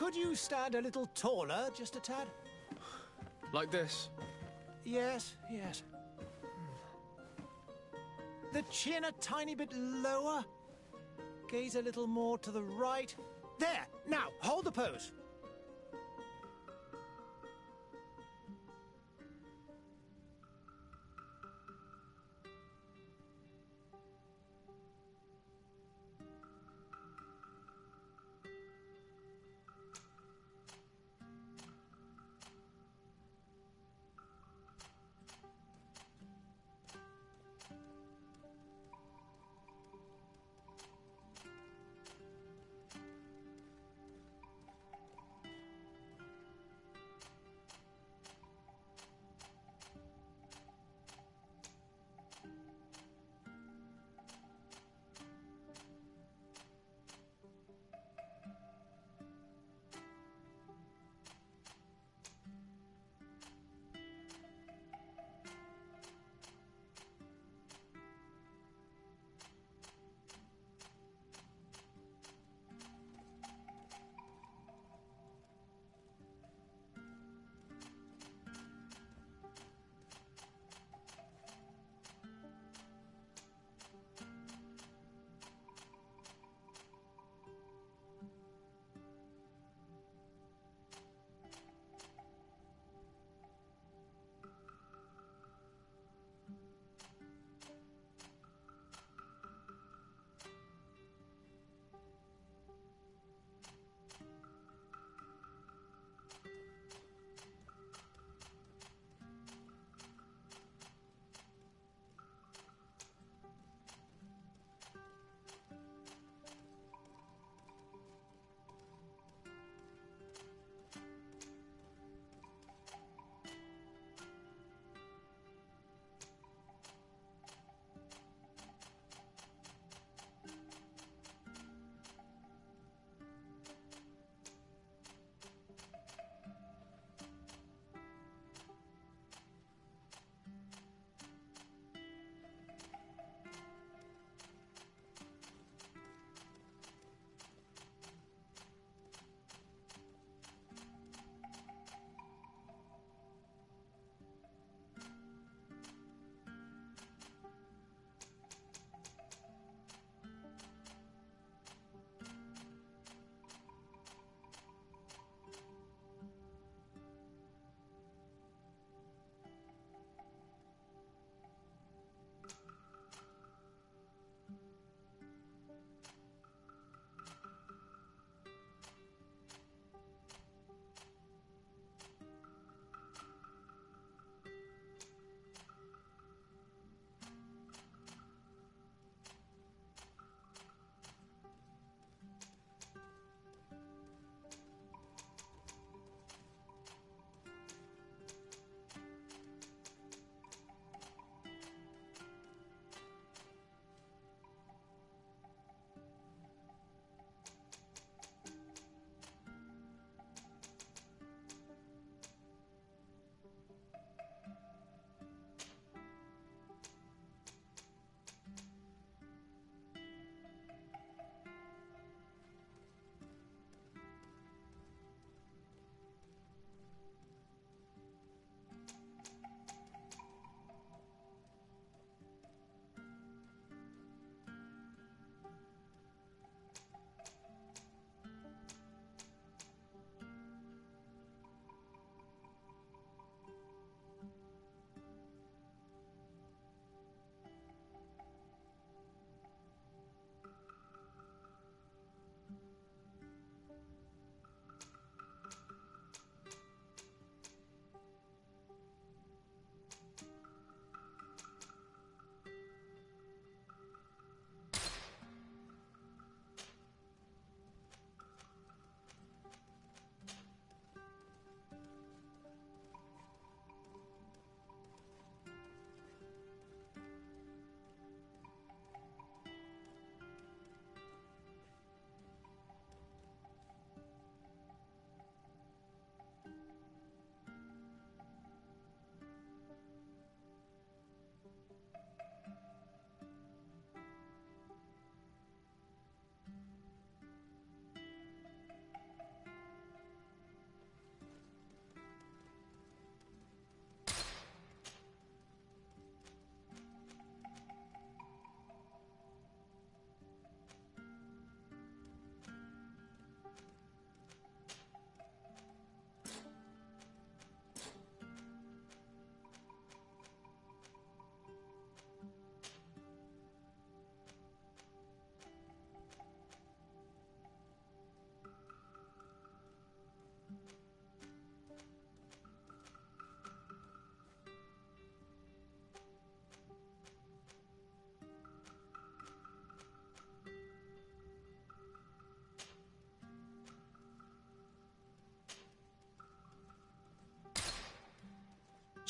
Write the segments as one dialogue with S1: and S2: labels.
S1: Could you stand a little taller, just a tad?
S2: Like this?
S1: Yes, yes. The chin a tiny bit lower. Gaze a little more to the right. There! Now, hold the pose.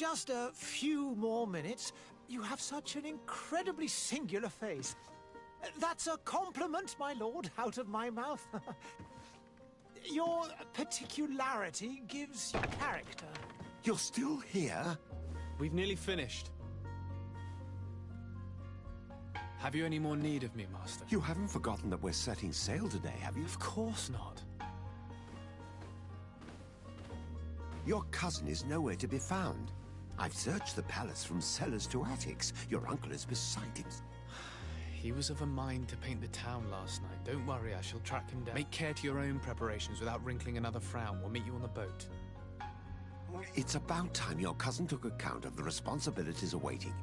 S1: just a few more minutes. You have such an incredibly singular face. That's a compliment, my lord, out of my mouth. Your particularity gives you character.
S3: You're still here?
S2: We've nearly finished. Have you any more need of me, Master?
S3: You haven't forgotten that we're setting sail today, have you?
S2: Of course not.
S3: Your cousin is nowhere to be found. I've searched the palace from cellars to attics. Your uncle is beside him.
S2: He was of a mind to paint the town last night. Don't worry, I shall track him down. Make care to your own preparations without wrinkling another frown. We'll meet you on the boat.
S3: It's about time your cousin took account of the responsibilities awaiting.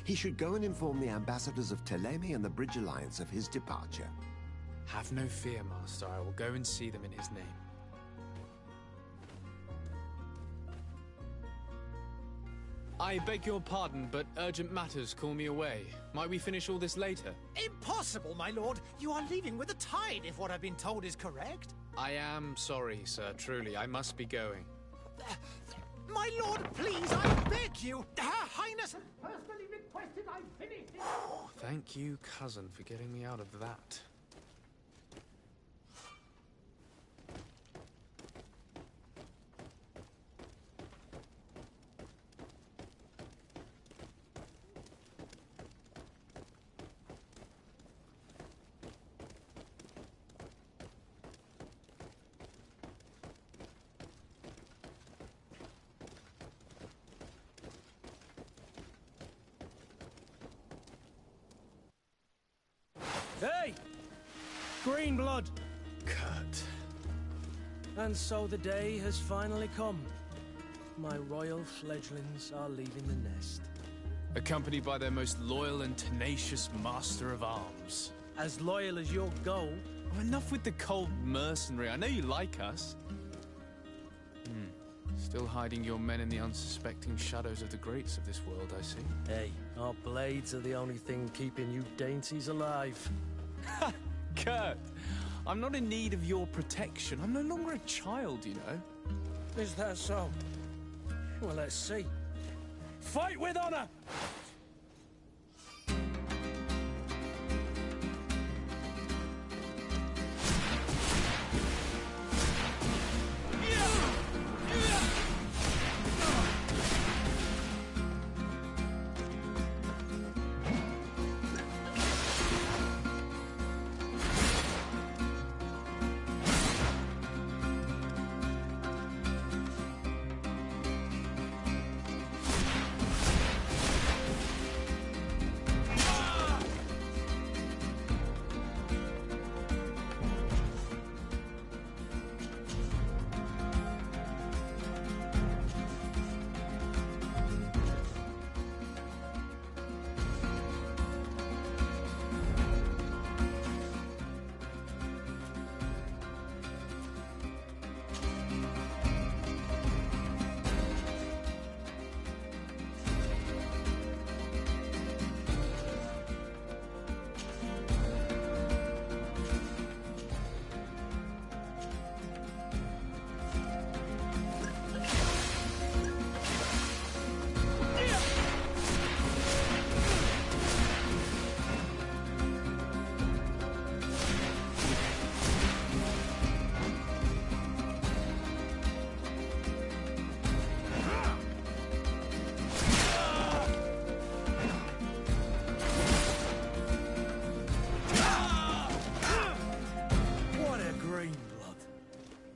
S3: He should go and inform the ambassadors of Telemi and the Bridge Alliance of his departure.
S2: Have no fear, Master. I will go and see them in his name. I beg your pardon, but urgent matters call me away. Might we finish all this later?
S1: Impossible, my lord. You are leaving with the tide, if what I've been told is correct.
S2: I am sorry, sir. Truly, I must be going.
S1: My lord, please, I beg you. Her Highness has personally requested I finish it.
S2: Thank you, cousin, for getting me out of that.
S4: Hey! Green blood!
S2: Kurt.
S4: And so the day has finally come. My royal fledglings are leaving the nest.
S2: Accompanied by their most loyal and tenacious master of arms.
S4: As loyal as your goal.
S2: Oh, enough with the cold mercenary. I know you like us. Still hiding your men in the unsuspecting shadows of the greats of this world, I see.
S4: Hey, our blades are the only thing keeping you dainties alive.
S2: Kurt, I'm not in need of your protection. I'm no longer a child, you know.
S4: Is that so? Well, let's see. Fight with honor!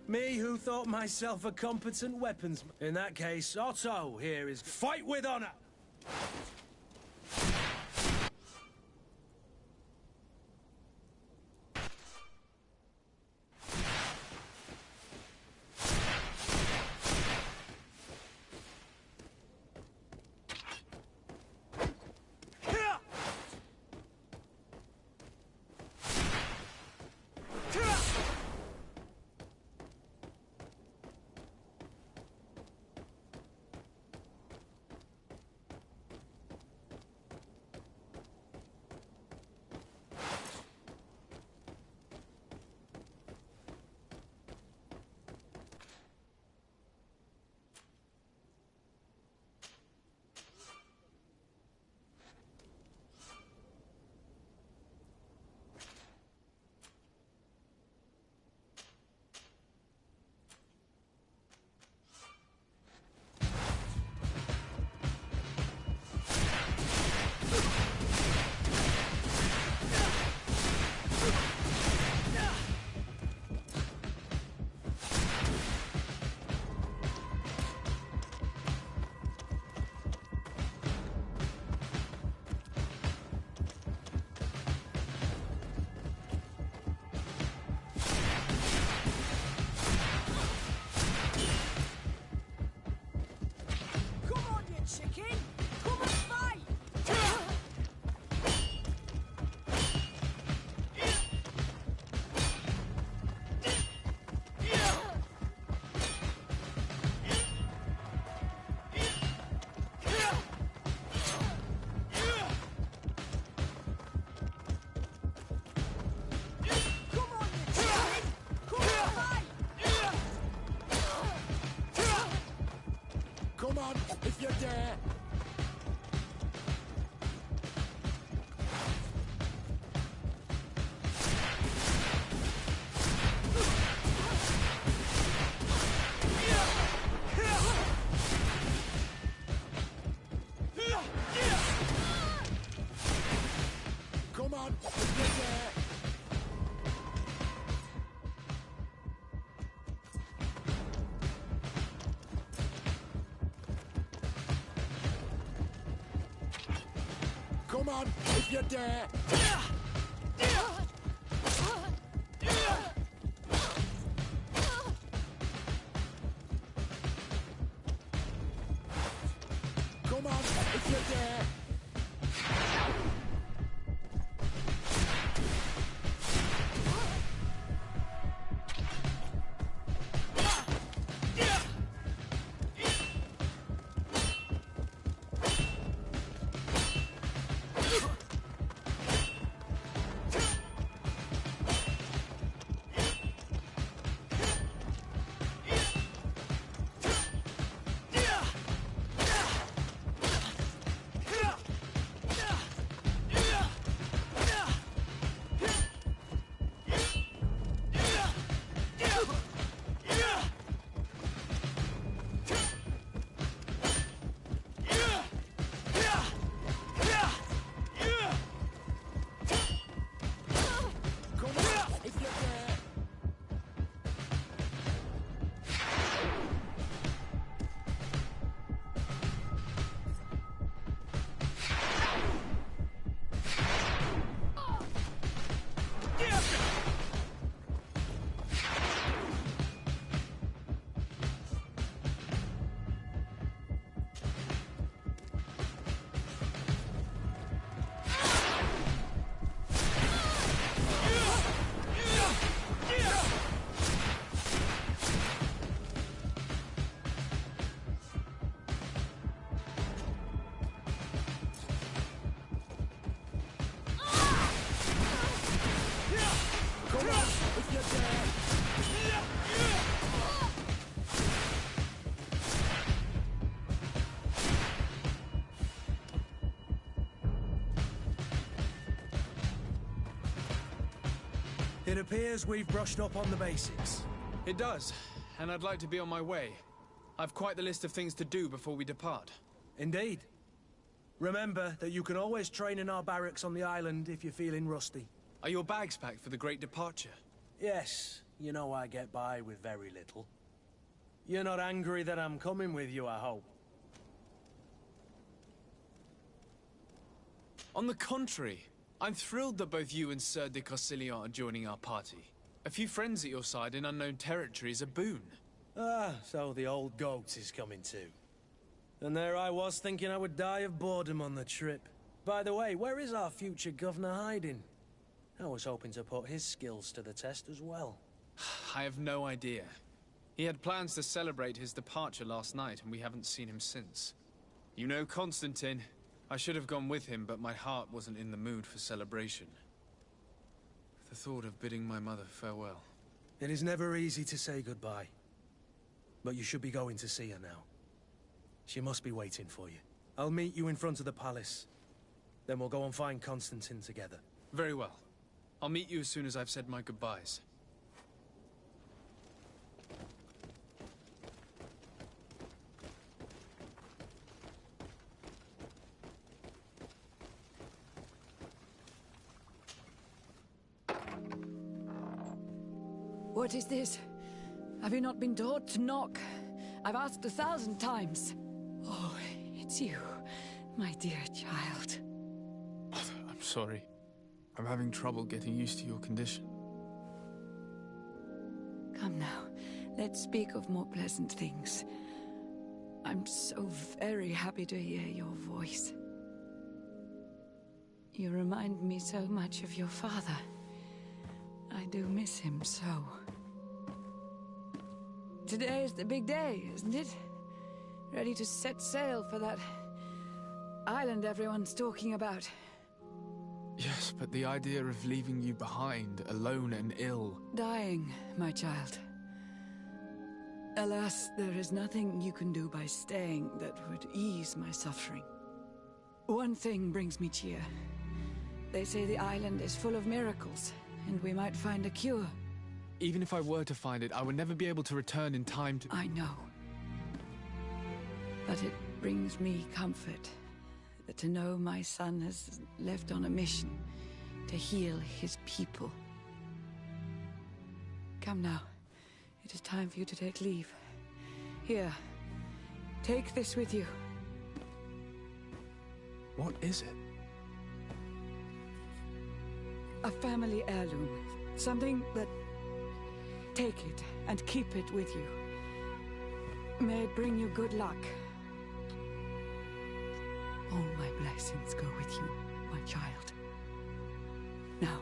S4: Me who thought myself a competent weaponsman. In that case, Otto here is fight with honor!
S5: Come on, if you dare! Come on, if you dare! Come on, if you dare! Come on, if you dare!
S4: It appears we've brushed up on the basics.
S2: It does, and I'd like to be on my way. I've quite the list of things to do before we depart.
S4: Indeed. Remember that you can always train in our barracks on the island if you're feeling rusty.
S2: Are your bags packed for the great departure?
S4: Yes, you know I get by with very little. You're not angry that I'm coming with you, I hope.
S2: On the contrary, I'm thrilled that both you and Sir de Councilor are joining our party. A few friends at your side in unknown territory is a boon.
S4: Ah, so the old goat is coming too. And there I was thinking I would die of boredom on the trip. By the way, where is our future governor hiding? I was hoping to put his skills to the test as well.
S2: I have no idea. He had plans to celebrate his departure last night, and we haven't seen him since. You know Constantine. I should have gone with him, but my heart wasn't in the mood for celebration. The thought of bidding my mother farewell.
S4: It is never easy to say goodbye. But you should be going to see her now. She must be waiting for you. I'll meet you in front of the palace. Then we'll go and find Constantine together.
S2: Very well. I'll meet you as soon as I've said my goodbyes.
S6: What is this? Have you not been taught to knock? I've asked 1,000 times. Oh, it's you, my dear child.
S2: I'm sorry. I'm having trouble getting used to your condition.
S6: Come now, let's speak of more pleasant things. I'm so very happy to hear your voice. You remind me so much of your father. I do miss him so. Today is the big day, isn't it? Ready to set sail for that island everyone's talking about.
S2: Yes, but the idea of leaving you behind, alone and ill...
S6: Dying, my child. Alas, there is nothing you can do by staying that would ease my suffering. One thing brings me cheer. They say the island is full of miracles, and we might find a cure.
S2: Even if I were to find it, I would never be able to return in time to...
S6: I know. But it brings me comfort to know my son has left on a mission to heal his people. Come now. It is time for you to take leave. Here, take this with you.
S2: What is it?
S6: A family heirloom. Something that... Take it and keep it with you. May it bring you good luck. All my blessings go with you, my child. Now,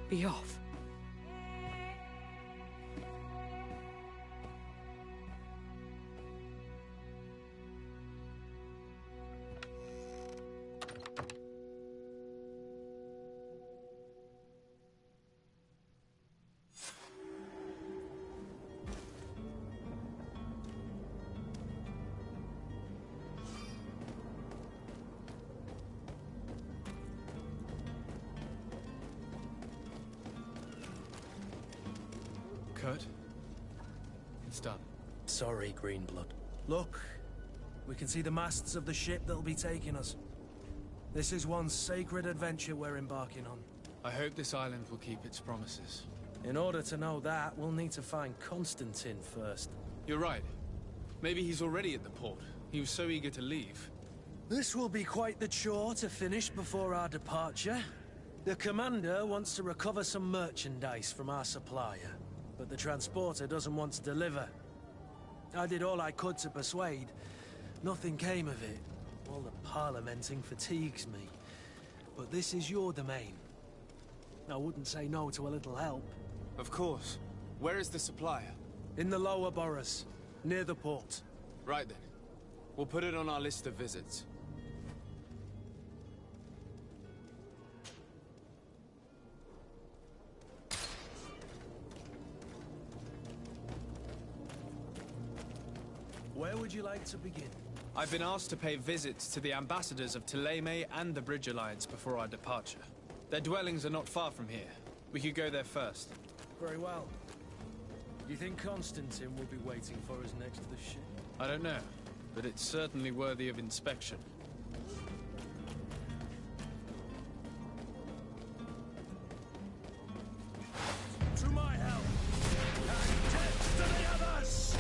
S6: be off.
S2: Kurt, it's done.
S4: Sorry, Greenblood. Look, we can see the masts of the ship that'll be taking us. This is one sacred adventure we're embarking on.
S2: I hope this island will keep its promises.
S4: In order to know that, we'll need to find Constantine first.
S2: You're right. Maybe he's already at the port. He was so eager to leave.
S4: This will be quite the chore to finish before our departure. The commander wants to recover some merchandise from our supplier, but the transporter doesn't want to deliver. I did all I could to persuade. Nothing came of it. All the parliamenting fatigues me. But this is your domain. I wouldn't say no to a little help.
S2: Of course. Where is the supplier?
S4: In the lower boroughs, near the port.
S2: Right then. We'll put it on our list of visits.
S4: Where would you like to begin?
S2: I've been asked to pay visits to the ambassadors of Thélème and the Bridge Alliance before our departure. Their dwellings are not far from here. We could go there first.
S4: Very well. Do you think Constantine will be waiting for us next to the ship?
S2: I don't know, but it's certainly worthy of inspection.
S4: To my help! And death to the others!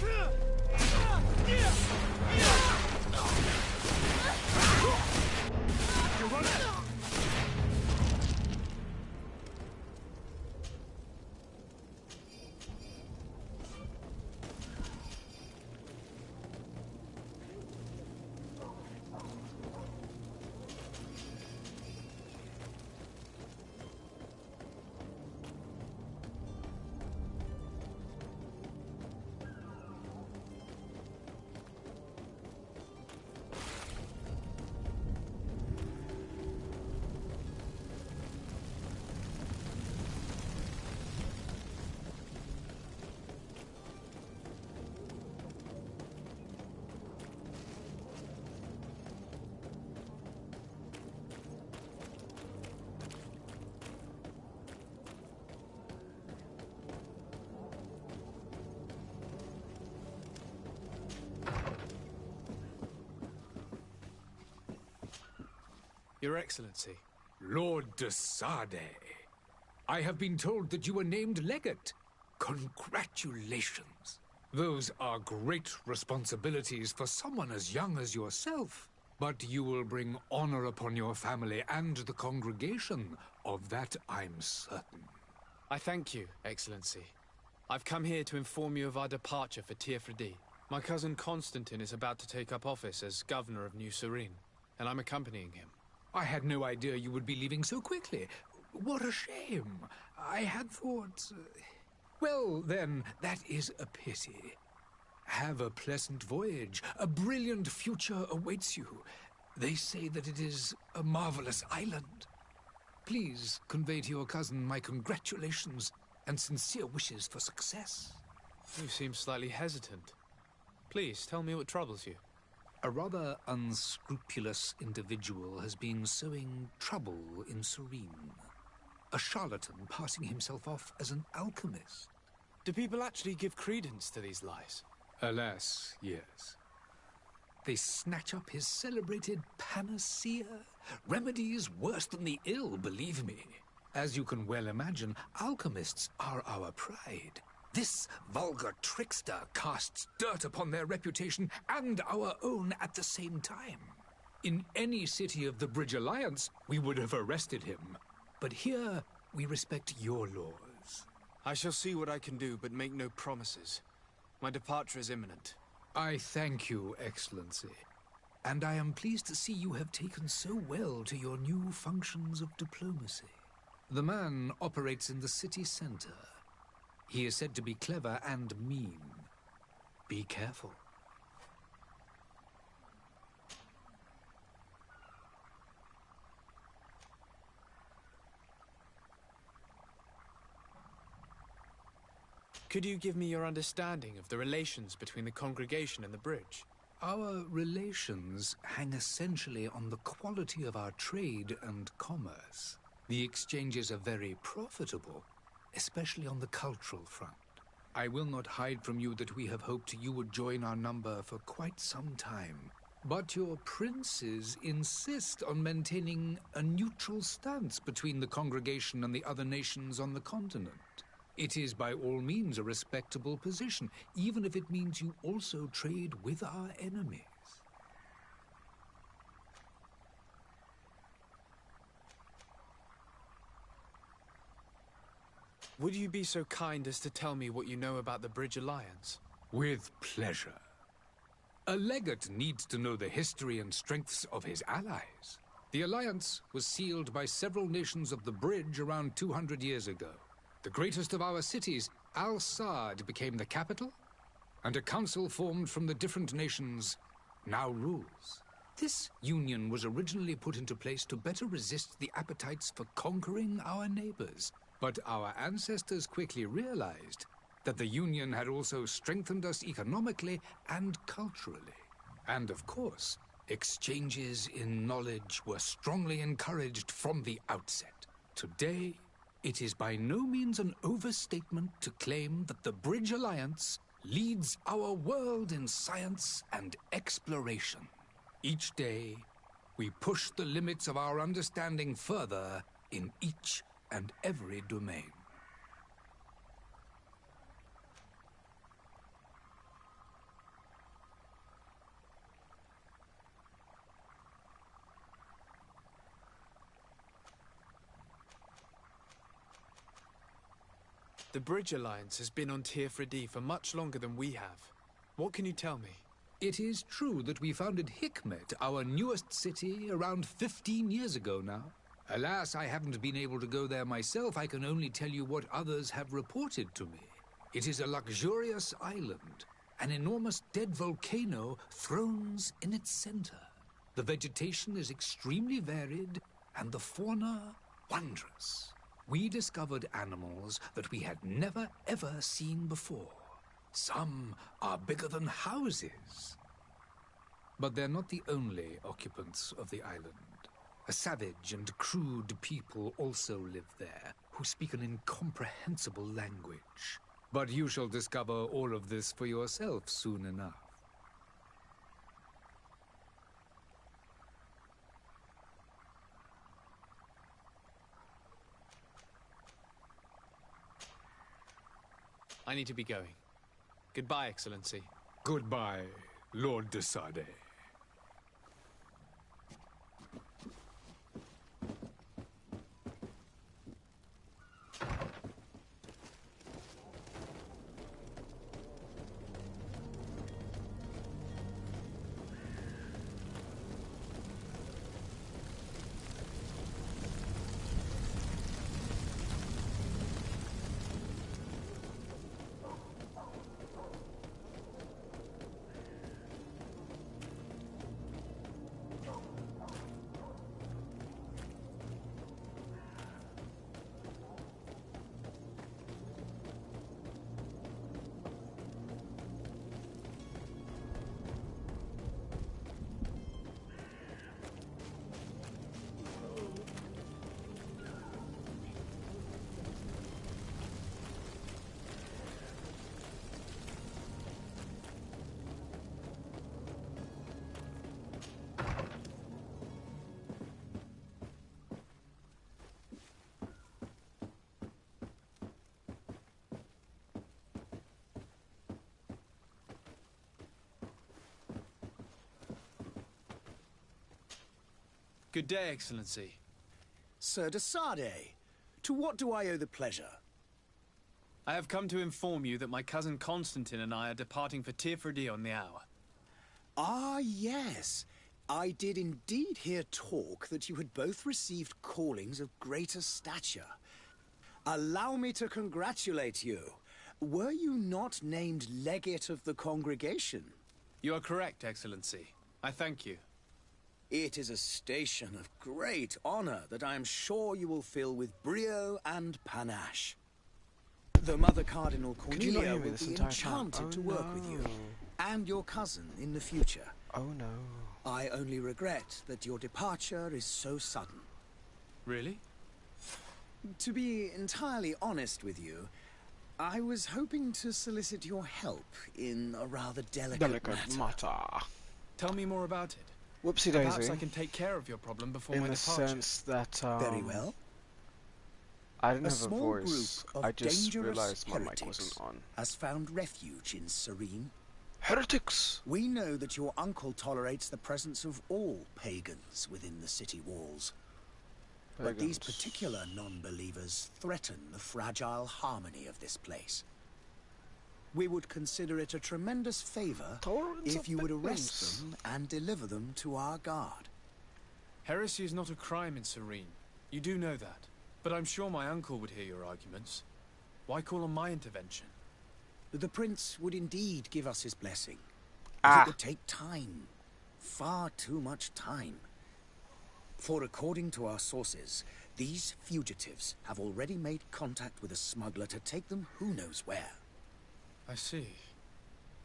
S4: You want it?
S2: Your Excellency.
S7: Lord de Sade, I have been told that you were named legate. Congratulations. Those are great responsibilities for someone as young as yourself. But you will bring honor upon your family and the congregation. Of that I'm certain.
S2: I thank you, Excellency. I've come here to inform you of our departure for Tiefredi. My cousin Constantine is about to take up office as governor of New Serene, and I'm accompanying him.
S7: I had no idea you would be leaving so quickly. What a shame. I had thought... Well, then, that is a pity. Have a pleasant voyage. A brilliant future awaits you. They say that it is a marvelous island. Please convey to your cousin my congratulations and sincere wishes for success.
S2: You seem slightly hesitant. Please, tell me what troubles you.
S7: A rather unscrupulous individual has been sowing trouble in Serene. A charlatan passing himself off as an alchemist.
S2: Do people actually give credence to these lies?
S7: Alas, yes. They snatch up his celebrated panacea. Remedies worse than the ill, believe me. As you can well imagine, alchemists are our pride. This vulgar trickster casts dirt upon their reputation and our own at the same time. In any city of the Bridge Alliance, we would have arrested him. But here, we respect your laws.
S2: I shall see what I can do, but make no promises. My departure is imminent.
S7: I thank you, Excellency. And I am pleased to see you have taken so well to your new functions of diplomacy. The man operates in the city center. He is said to be clever and mean. Be careful.
S2: Could you give me your understanding of the relations between the congregation and the bridge?
S7: Our relations hang essentially on the quality of our trade and commerce. The exchanges are very profitable, especially on the cultural front. I will not hide from you that we have hoped you would join our number for quite some time. But your princes insist on maintaining a neutral stance between the congregation and the other nations on the continent. It is by all means a respectable position, even if it means you also trade with our enemies.
S2: Would you be so kind as to tell me what you know about the Bridge Alliance?
S7: With pleasure. A legate needs to know the history and strengths of his allies. The alliance was sealed by several nations of the Bridge around 200 years ago. The greatest of our cities, Al-Saad, became the capital, and a council formed from the different nations now rules. This union was originally put into place to better resist the appetites for conquering our neighbors. But our ancestors quickly realized that the Union had also strengthened us economically and culturally. And of course, exchanges in knowledge were strongly encouraged from the outset. Today, it is by no means an overstatement to claim that the Bridge Alliance leads our world in science and exploration. Each day, we push the limits of our understanding further in each and every domain.
S2: The Bridge Alliance has been on Tirfredi for much longer than we have. What can you tell me?
S7: It is true that we founded Hikmet, our newest city, around 15 years ago now. Alas, I haven't been able to go there myself. I can only tell you what others have reported to me. It is a luxurious island. An enormous dead volcano thrones in its center. The vegetation is extremely varied, and the fauna wondrous. We discovered animals that we had never ever seen before. Some are bigger than houses. But they're not the only occupants of the island. A savage and crude people also live there, who speak an incomprehensible language. But you shall discover all of this for yourself soon enough.
S2: I need to be going. Goodbye, Excellency.
S7: Goodbye, Lord de Sade.
S2: Good day, Excellency.
S8: Sir de Sardet, to what do I owe the pleasure?
S2: I have come to inform you that my cousin Constantine and I are departing for Tirfredi on the hour.
S8: Ah, yes. I did indeed hear talk that you had both received callings of greater stature. Allow me to congratulate you. Were you not named legate of the congregation?
S2: You are correct, Excellency. I thank you.
S8: It is a station of great honor that I am sure you will fill with brio and panache. The Mother Cardinal Cornelia will be enchanted to work with you, and your cousin in the future.
S9: Oh no.
S8: I only regret that your departure is so sudden.
S2: Really?
S8: To be entirely honest with you, I was hoping to solicit your help in a rather delicate matter.
S2: Tell me more about it.
S9: Whoopsie
S2: Perhaps
S9: daisy.
S2: I can take care of your problem before
S9: In
S2: my
S9: the
S2: departure.
S9: sense that
S8: Very well.
S9: I didn't
S8: A
S9: have a
S8: small
S9: voice.
S8: group of
S9: I just
S8: dangerous
S9: realized my mic
S8: heretics
S9: wasn't on.
S8: has found refuge in Serene.
S9: Heretics!
S8: We know that your uncle tolerates the presence of all pagans within the city walls. But these particular non-believers threaten the fragile harmony of this place. We would consider it a tremendous favor if you would arrest them and deliver them to our guard.
S2: Heresy is not a crime in Serene. You do know that. But I'm sure my uncle would hear your arguments. Why call on my intervention?
S8: The prince would indeed give us his blessing. But it would take time. Far too much time. For according to our sources, these fugitives have already made contact with a smuggler to take them who knows where.
S2: I see.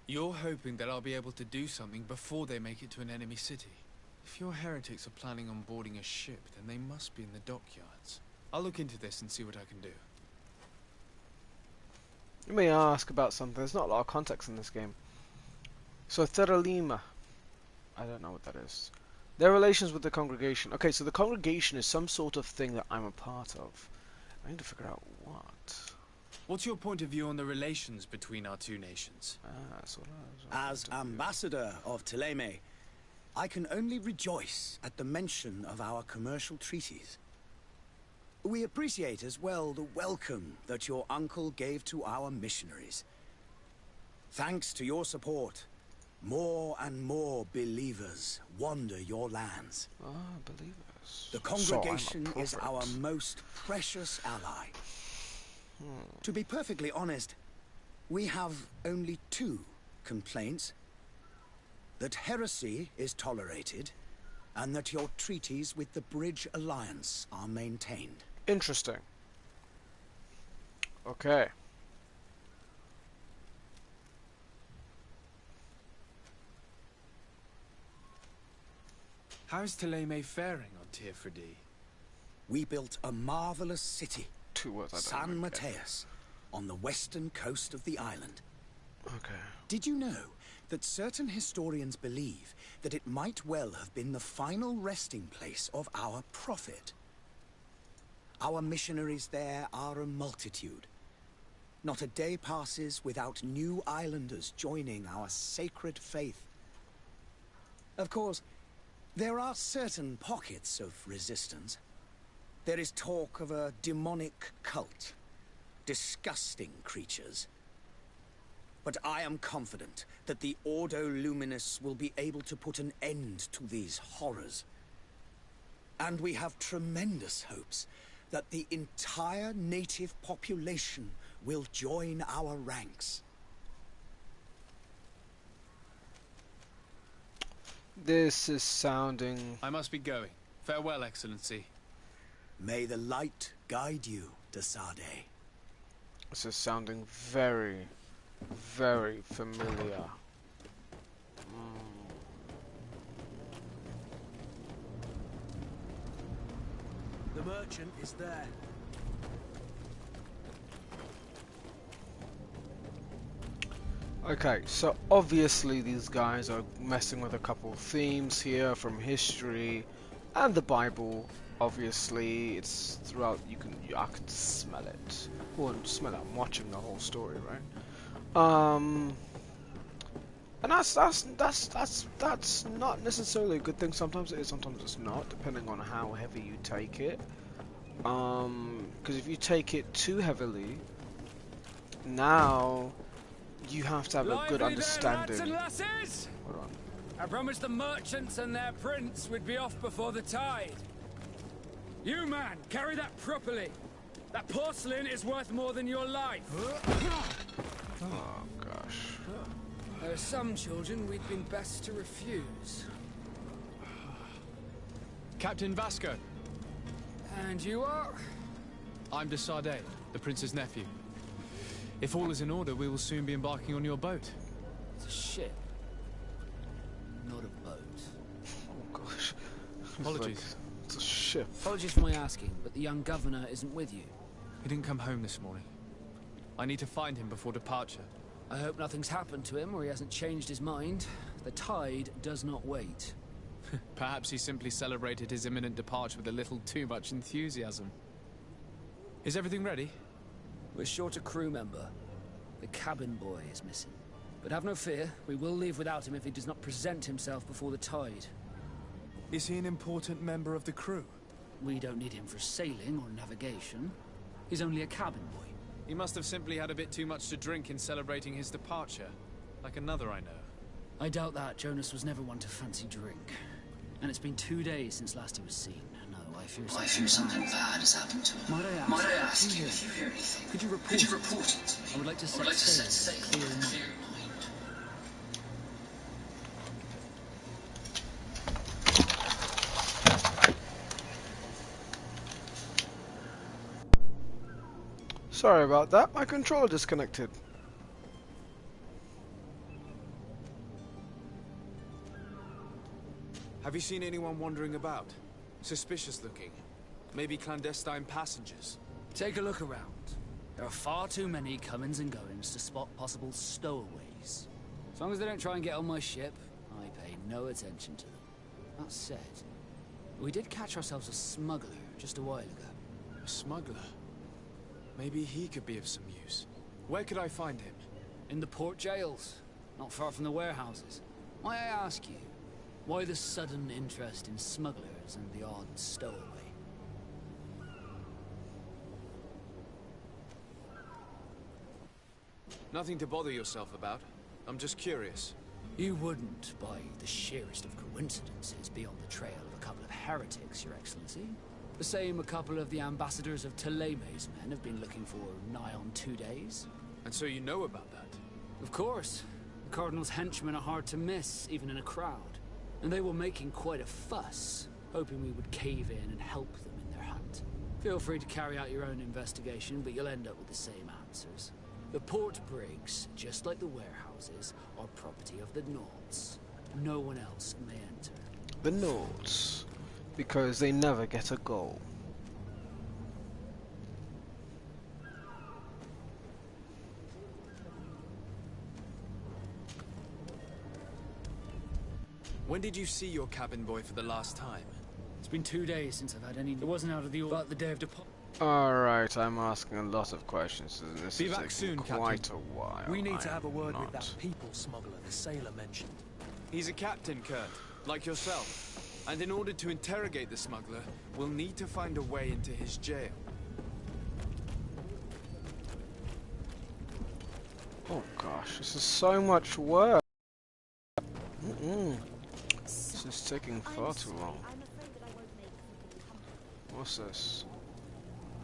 S2: You're hoping that I'll be able to do something before they make it to an enemy city. If your heretics are planning on boarding a ship, then they must be in the dockyards. I'll look into this and see what I can do.
S9: Let me ask about something. There's not a lot of context in this game. So Theralima, I don't know what that is. Their relations with the congregation. Okay, so the congregation is some sort of thing that I'm a part of. I need to figure out what.
S2: What's your point of view on the relations between our two nations?
S8: As ambassador of Thélème, I can only rejoice at the mention of our commercial treaties. We appreciate as well the welcome that your uncle gave to our missionaries. Thanks to your support, more and more believers wander your lands.
S9: Ah, believers.
S8: The congregation is our most precious ally. To be perfectly honest, we have only two complaints. That heresy is tolerated, and that your treaties with the Bridge Alliance are maintained.
S9: Interesting. Okay.
S2: How is Thélème faring on Tirfredi?
S8: We built a marvelous city,
S9: Two words I don't
S8: San
S9: really
S8: Mateus, on the western coast of the island.
S9: Okay.
S8: Did you know that certain historians believe that it might well have been the final resting place of our prophet? Our missionaries there are a multitude. Not a day passes without new islanders joining our sacred faith. Of course, there are certain pockets of resistance. There is talk of a demonic cult. Disgusting creatures. But I am confident that the Ordo Luminous will be able to put an end to these horrors. And we have tremendous hopes that the entire native population will join our ranks.
S9: This is sounding...
S2: I must be going. Farewell, Excellency.
S8: May the light guide you, de Sardet.
S9: This is sounding very, very familiar.
S4: The merchant is there.
S9: Okay, so obviously these guys are messing with a couple of themes here from history and the Bible. Obviously, it's throughout. I can smell it. Well, smell it. I'm watching the whole story, right? And that's not necessarily a good thing. Sometimes it is, sometimes it's not, depending on how heavy you take it. Because if you take it too heavily, now you have to have a good understanding.
S10: There, lads and lasses!
S9: Hold on.
S10: I promised the merchants and their prince we'd be off before the tide. You, man, carry that properly. That porcelain is worth more than your life.
S9: Oh, gosh.
S10: There are some children we'd been best to refuse.
S2: Captain Vasco.
S10: And you are?
S2: I'm de Sardet, the prince's nephew. If all is in order, we will soon be embarking on your boat.
S10: It's a ship, not a boat.
S9: Oh, gosh.
S2: Apologies.
S9: It's a ship.
S10: Apologies for my asking, but the young governor isn't with you.
S2: He didn't come home this morning. I need to find him before departure.
S10: I hope nothing's happened to him or he hasn't changed his mind. The tide does not wait.
S2: Perhaps he simply celebrated his imminent departure with a little too much enthusiasm. Is everything ready?
S10: We're short a crew member. The cabin boy is missing. But have no fear, we will leave without him if he does not present himself before the tide.
S2: Is he an important member of the crew?
S10: We don't need him for sailing or navigation. He's only a cabin boy.
S2: He must have simply had a bit too much to drink in celebrating his departure. Like another I know.
S10: I doubt that. Jonas was never one to fancy drink. And it's been 2 days since last he was seen. No, I fear something bad has happened to him. Might I ask you if you hear anything? Could you report it? I would like to set sail with a clear mind.
S9: Sorry about that, my controller disconnected.
S2: Have you seen anyone wandering about? Suspicious looking. Maybe clandestine passengers.
S10: Take a look around. There are far too many comings and goings to spot possible stowaways. As long as they don't try and get on my ship, I pay no attention to them. That said, we did catch ourselves a smuggler just a while ago.
S2: A smuggler? Maybe he could be of some use. Where could I find him?
S10: In the port jails, not far from the warehouses. May I ask you, why the sudden interest in smugglers and the odd stowaway?
S2: Nothing to bother yourself about. I'm just curious.
S10: You wouldn't, by the sheerest of coincidences, be on the trail of a couple of heretics, Your Excellency. The same a couple of the ambassadors of Theleme's men have been looking for nigh on 2 days.
S2: And so you know about that?
S10: Of course. The Cardinal's henchmen are hard to miss, even in a crowd. And they were making quite a fuss, hoping we would cave in and help them in their hunt. Feel free to carry out your own investigation, but you'll end up with the same answers. The port brigs, just like the warehouses, are property of the Nords. No one else may enter.
S9: The Nords. Because they never get a goal.
S2: When did you see your cabin boy for the last time?
S10: It's been 2 days since I've had any. It wasn't out of the order, but the day of departure.
S9: Alright, I'm asking a lot of questions, and this
S2: Be
S9: is
S2: back
S9: taking
S2: soon,
S9: quite
S2: Captain.
S9: a while.
S4: We need to
S9: I
S4: have a
S9: am
S4: word with
S9: not.
S4: that people smuggler the sailor mentioned.
S2: He's a captain, Kurt, like yourself. And in order to interrogate the smuggler, we'll need to find a way into his jail.
S9: Oh gosh, this is so much work. This is taking far too long. What's this?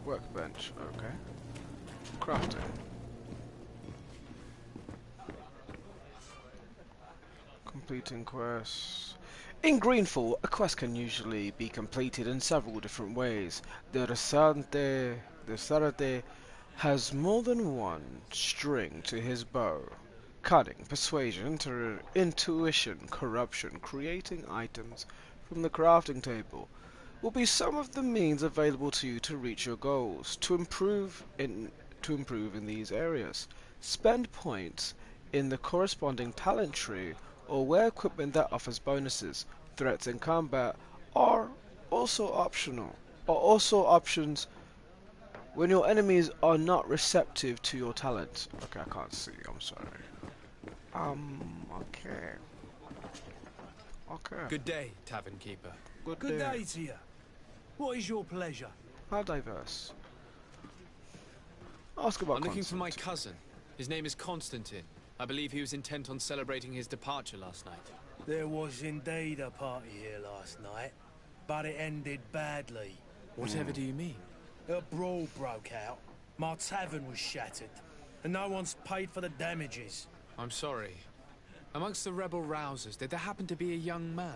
S9: Workbench, okay. Crafting. Completing quests. In GreedFall, a quest can usually be completed in several different ways. The Sarate has more than one string to his bow. Cunning, persuasion, intuition, corruption, creating items from the crafting table will be some of the means available to you to reach your goals. To improve in these areas, spend points in the corresponding talent tree, or wear equipment that offers bonuses. Threats in combat are also optional. Options when your enemies are not receptive to your talents. Okay, I can't see. I'm sorry. Okay. Okay.
S2: Good day, tavern keeper.
S4: Good day to you. What is your pleasure?
S9: How diverse. Ask about
S2: I'm looking for my
S9: Constantine.
S2: cousin. His name is Constantine. I believe he was intent on celebrating his departure last night.
S4: There was indeed a party here last night, but it ended badly.
S2: Whatever do you mean?
S4: A brawl broke out. My tavern was shattered, and no one's paid for the damages.
S2: I'm sorry. Amongst the rebel rousers, did there happen to be a young man?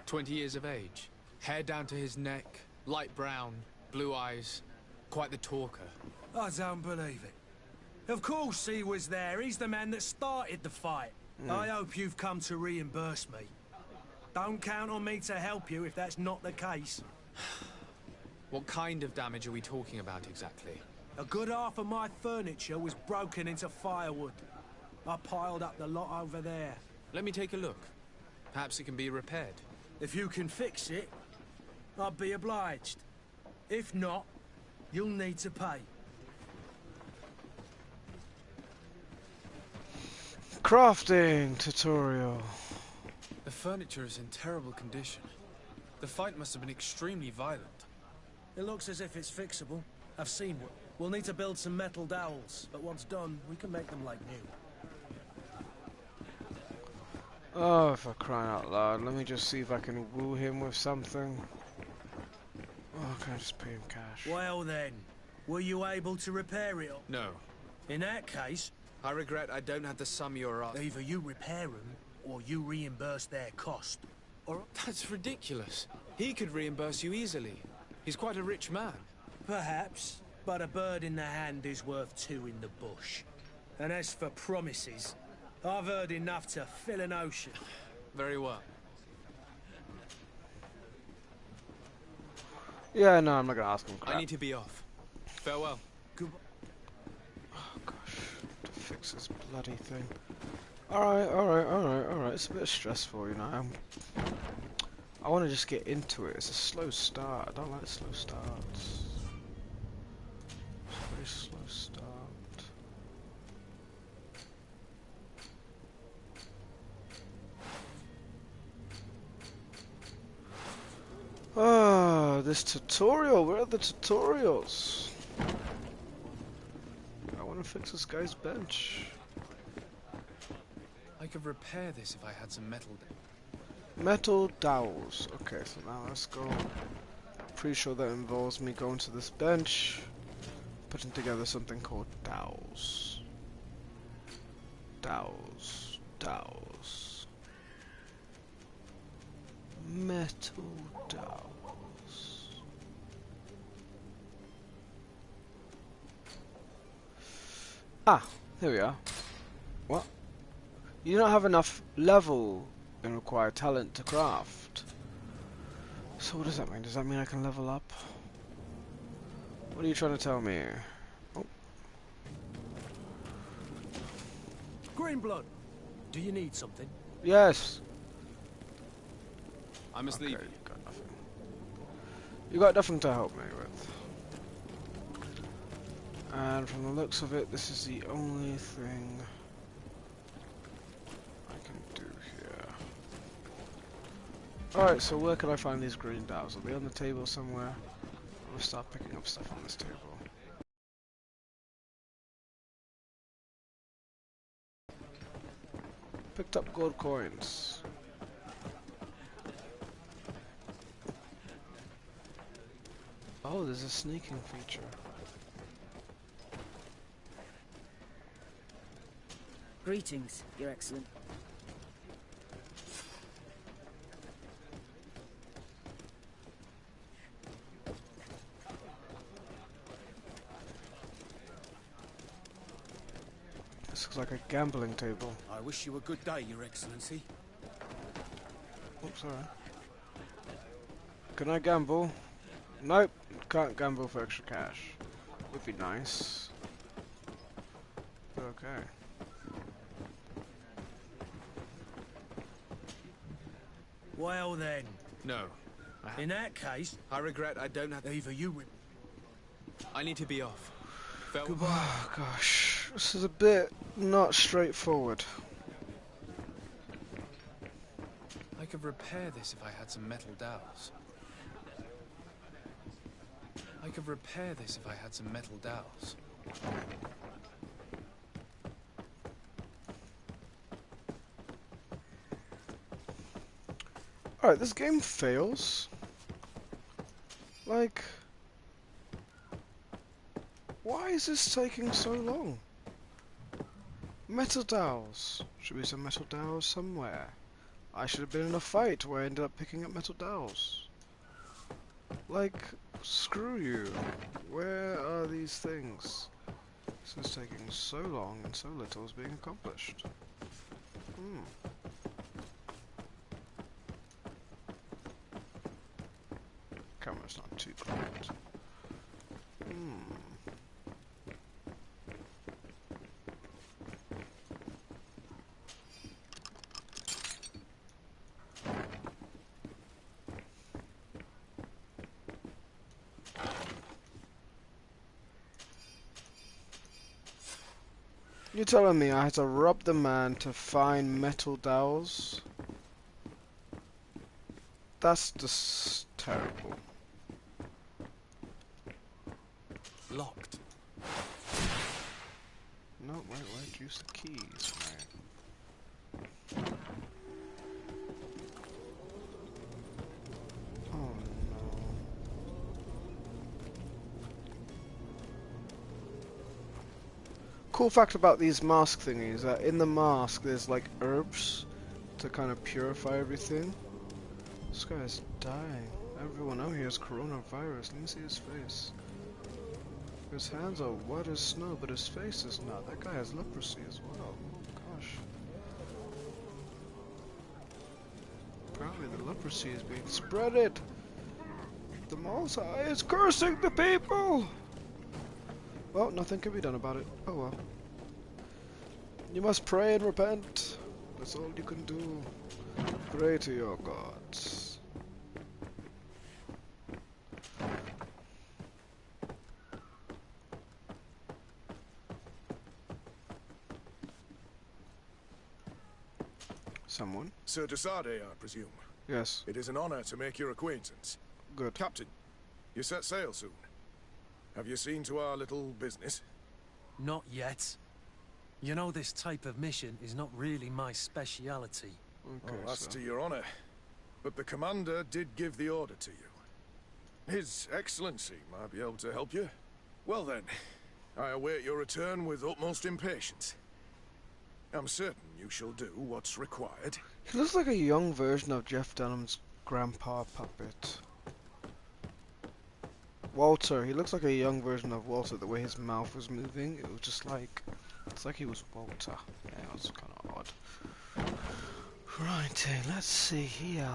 S2: 20 years of age. Hair down to his neck, light brown, blue eyes. Quite the talker.
S4: I don't believe it. Of course he was there. He's the man that started the fight. I hope you've come to reimburse me. Don't count on me to help you if that's not the case.
S2: What kind of damage are we talking about exactly?
S4: A good half of my furniture was broken into firewood. I piled up the lot over there.
S2: Let me take a look. Perhaps it can be repaired.
S4: If you can fix it, I'll be obliged. If not, you'll need to pay.
S9: Crafting tutorial.
S2: The furniture is in terrible condition. The fight must have been extremely violent.
S4: It looks as if it's fixable. I've seen one. We'll need to build some metal dowels, but once done, we can make them like new.
S9: Oh, for crying out loud. Let me just see if I can woo him with something. Oh, can I just pay him cash?
S4: Well then, were you able to repair it?
S2: No.
S4: In that case,
S2: I regret I don't have the sum you're after.
S4: either you repair them, or you reimburse their cost. Or
S2: That's ridiculous. He could reimburse you easily. He's quite a rich man.
S4: perhaps, but a bird in the hand is worth two in the bush. And as for promises, I've heard enough to fill an ocean.
S2: Very well.
S9: Yeah, no, I'm not gonna ask him crap.
S2: I need to be off. Farewell.
S4: Goodbye.
S9: Oh gosh, to fix this bloody thing. Alright. It's a bit stressful, you know. I want to just get into it. It's a slow start. I don't like slow starts. It's a very slow start. Oh, this tutorial. Where are the tutorials? I want to fix this guy's bench.
S2: I could repair this if I had some metal.
S9: Metal dowels. Okay, so now let's go. Pretty sure that involves me going to this bench, putting together something called dowels. Dowels. Metal dowels. Ah, here we are. What? You don't have enough level and require talent to craft. So what does that mean? Does that mean I can level up? What are you trying to tell me? Oh.
S4: Greenblood, do you need something?
S9: Yes.
S2: I must leave you.
S9: You got nothing. You got nothing to help me with. And from the looks of it, this is the only thing I can do here. Alright, so where can I find these green dowels? Are they on the table somewhere? I'm gonna start picking up stuff on this table. Picked up gold coins. Oh, there's a sneaking feature.
S11: Greetings, Your Excellent.
S9: This looks like a gambling table.
S8: I wish you a good day, Your Excellency.
S9: Oops, alright. Can I gamble? Nope, can't gamble for extra cash. Would be nice. But okay.
S4: Well then,
S2: No.
S4: in that case,
S2: I regret I don't have.
S4: either you
S2: I need to be off. Farewell.
S9: Oh gosh, this is a bit not straightforward.
S2: could repair this if I had some metal dowels. I could repair this if I had some metal dowels.
S9: Alright, this game fails. Like, why is this taking so long? Metal dowels. Should be some metal dowels somewhere. I should have been in a fight where I ended up picking up metal dowels. Like, screw you. Where are these things? This is taking so long and so little is being accomplished. Camera's not too great. You're telling me I had to rob the man to find metal dowels? That's just terrible.
S1: Locked.
S9: No, wait, use the keys, man. Oh no. Cool fact about these mask thingies is that in the mask there's like herbs to kind of purify everything. This guy is dying. Everyone out here has coronavirus. Let me see his face. His hands are white as snow, but his face is not. That guy has leprosy as well. Oh gosh. Apparently the leprosy is being spreaded. The Malta is cursing the people! Well, nothing can be done about it. Oh well. You must pray and repent. That's all you can do. Pray to your gods. Someone?
S12: Sir Desade, I presume.
S9: Yes.
S12: It is an honor to make your acquaintance.
S9: Good.
S12: Captain, you set sail soon. Have you seen to our little business?
S4: Not yet. You know, this type of mission is not really my speciality.
S12: Okay, that's to your honor. But the commander did give the order to you. His Excellency might be able to help you. Well then, I await your return with utmost impatience. I'm certain you shall do what's required.
S9: He looks like a young version of Jeff Dunham's grandpa puppet. Walter, he looks like a young version of Walter, the way his mouth was moving. It was just like, it's like he was Walter. Yeah, it was kind of odd. Righty, let's see here.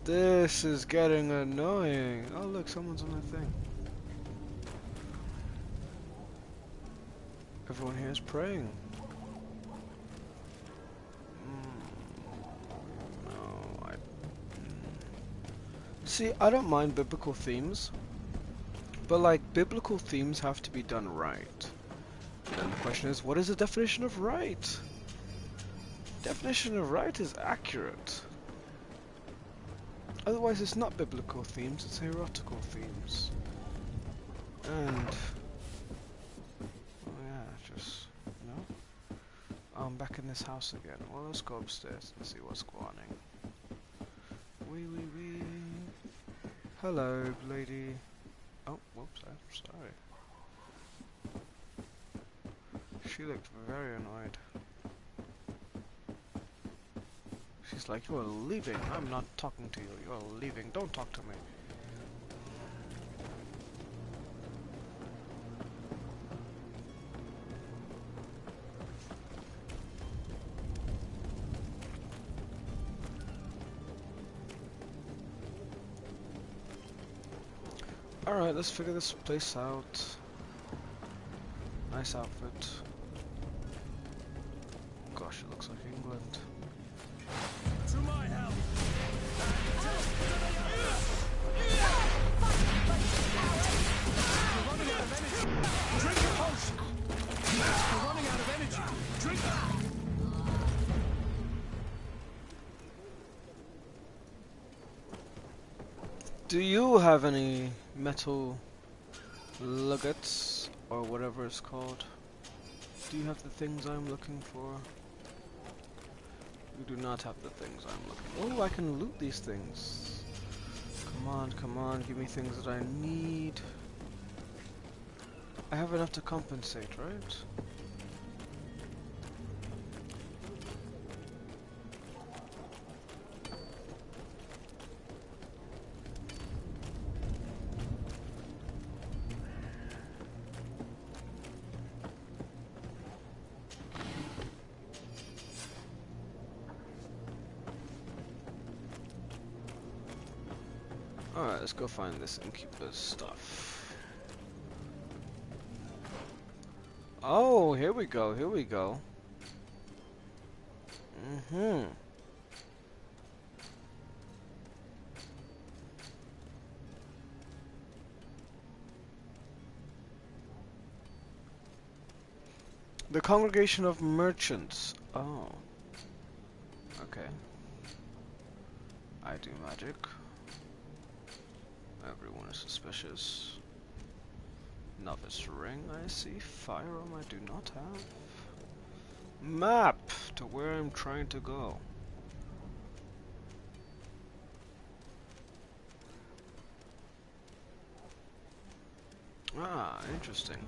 S9: This is getting annoying. Oh look, someone's on the thing. Everyone here is praying. See, I don't mind biblical themes, but like, biblical themes have to be done right. And the question is, what is the definition of right? Definition of right is accurate. Otherwise it's not biblical themes, it's erotical themes. And oh yeah, just, you know, I'm back in this house again. Well, let's go upstairs and see what's going on. Wee. Hello, lady. Oh, whoops, I'm sorry. She looked very annoyed. She's like, you are leaving. I'm not talking to you. You are leaving. Don't talk to me. Alright, let's figure this place out. Nice outfit. gosh, it looks like England.
S12: To my help!
S2: We're running out of energy. Drink the potion. We're running out of energy. Drink that.
S9: Do you have any metal nuggets or whatever it's called? Do you have the things I'm looking for? You do not have the things I'm looking for. Oh, I can loot these things. Come on, give me things that I need. I have enough to compensate, right? Alright, let's go find this innkeeper's stuff. Oh, here we go, here we go. The Congregation of Merchants. Oh. Okay. I do magic. Everyone is suspicious. Novice ring, I see. Firearm, I do not have. Map to where I'm trying to go. Ah, interesting.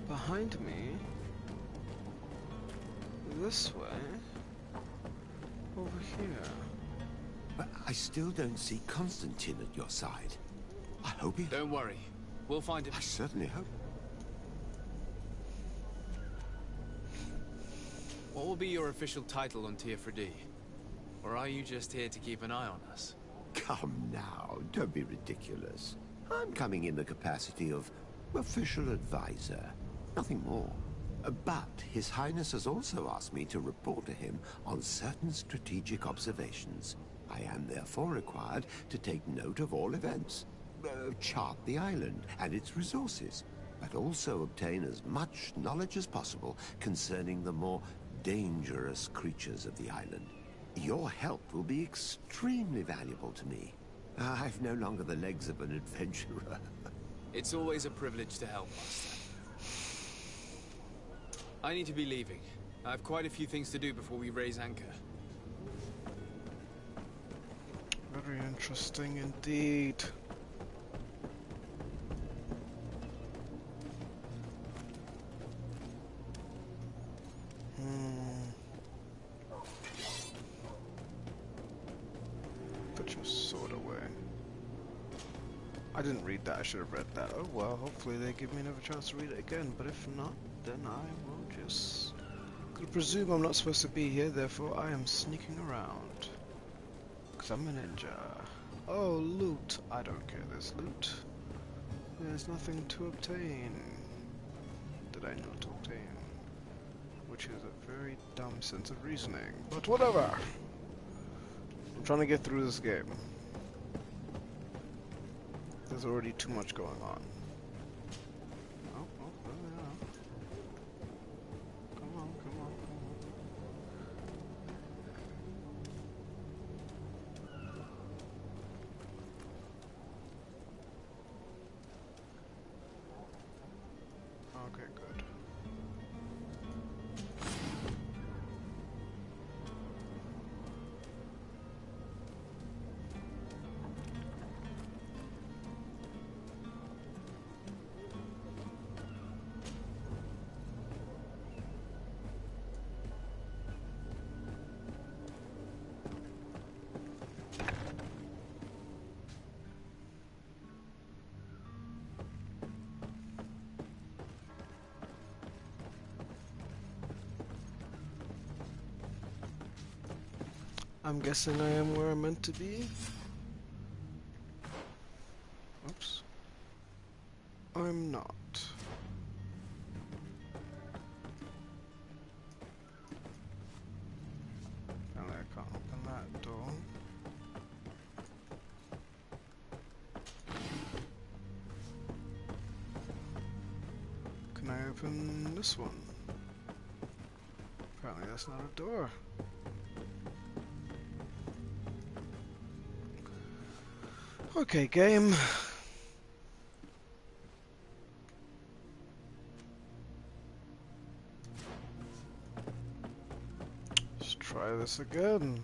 S9: Behind me, this way, over here.
S3: But I still don't see Constantine at your side. I hope he...
S2: Don't worry. We'll find him.
S3: I certainly hope.
S2: What will be your official title on Tier 4D? Or are you just here to keep an eye on us?
S3: Come now, don't be ridiculous. I'm coming in the capacity of official advisor. Nothing more. But His Highness has also asked me to report to him on certain strategic observations. I am therefore required to take note of all events, chart the island and its resources, but also obtain as much knowledge as possible concerning the more dangerous creatures of the island. Your help will be extremely valuable to me. I've no longer the legs of an adventurer.
S2: It's always a privilege to help, Master. I need to be leaving. I have quite a few things to do before we raise anchor.
S9: Very interesting indeed. Put your sword away. I didn't read that, I should have read that. Oh well, hopefully they give me another chance to read it again, but if not, then I will just... Could presume I'm not supposed to be here, therefore I am sneaking around. Because I'm a ninja. Oh, loot. I don't care, there's loot. There's nothing to obtain. That I know to obtain. Which is a very dumb sense of reasoning. But whatever. I'm trying to get through this game. There's already too much going on. Oh, yeah. Come on. Okay, good. I'm guessing I am where I'm meant to be. Oops. I'm not. that door. Can I open this one? Apparently that's not a door. Okay, game. Let's try this again.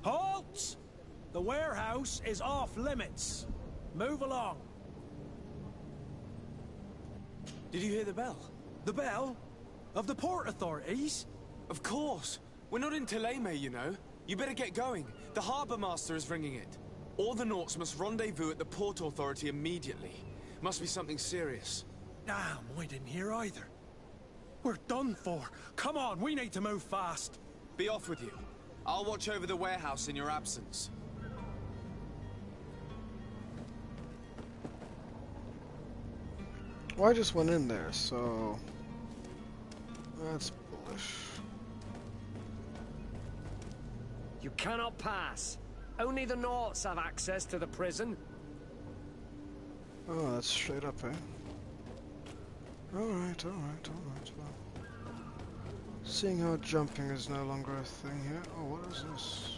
S4: Halt! The warehouse is off limits. Move along.
S13: Did you hear the bell?
S4: The bell? Of the port authorities?
S13: Of course. We're not in Theleme, you know. You better get going. The harbour master is ringing it. All the Nauts must rendezvous at the port authority immediately. Must be something serious.
S4: Damn, I didn't hear either. We're done for. Come on, we need to move fast.
S13: Be off with you. I'll watch over the warehouse in your absence.
S9: Well, I just went in there, so that's bullish.
S14: You cannot pass. Only the Nauts have access to the prison.
S9: Oh, that's straight up, eh? Alright. Well, seeing how jumping is no longer a thing here. Oh, what is this?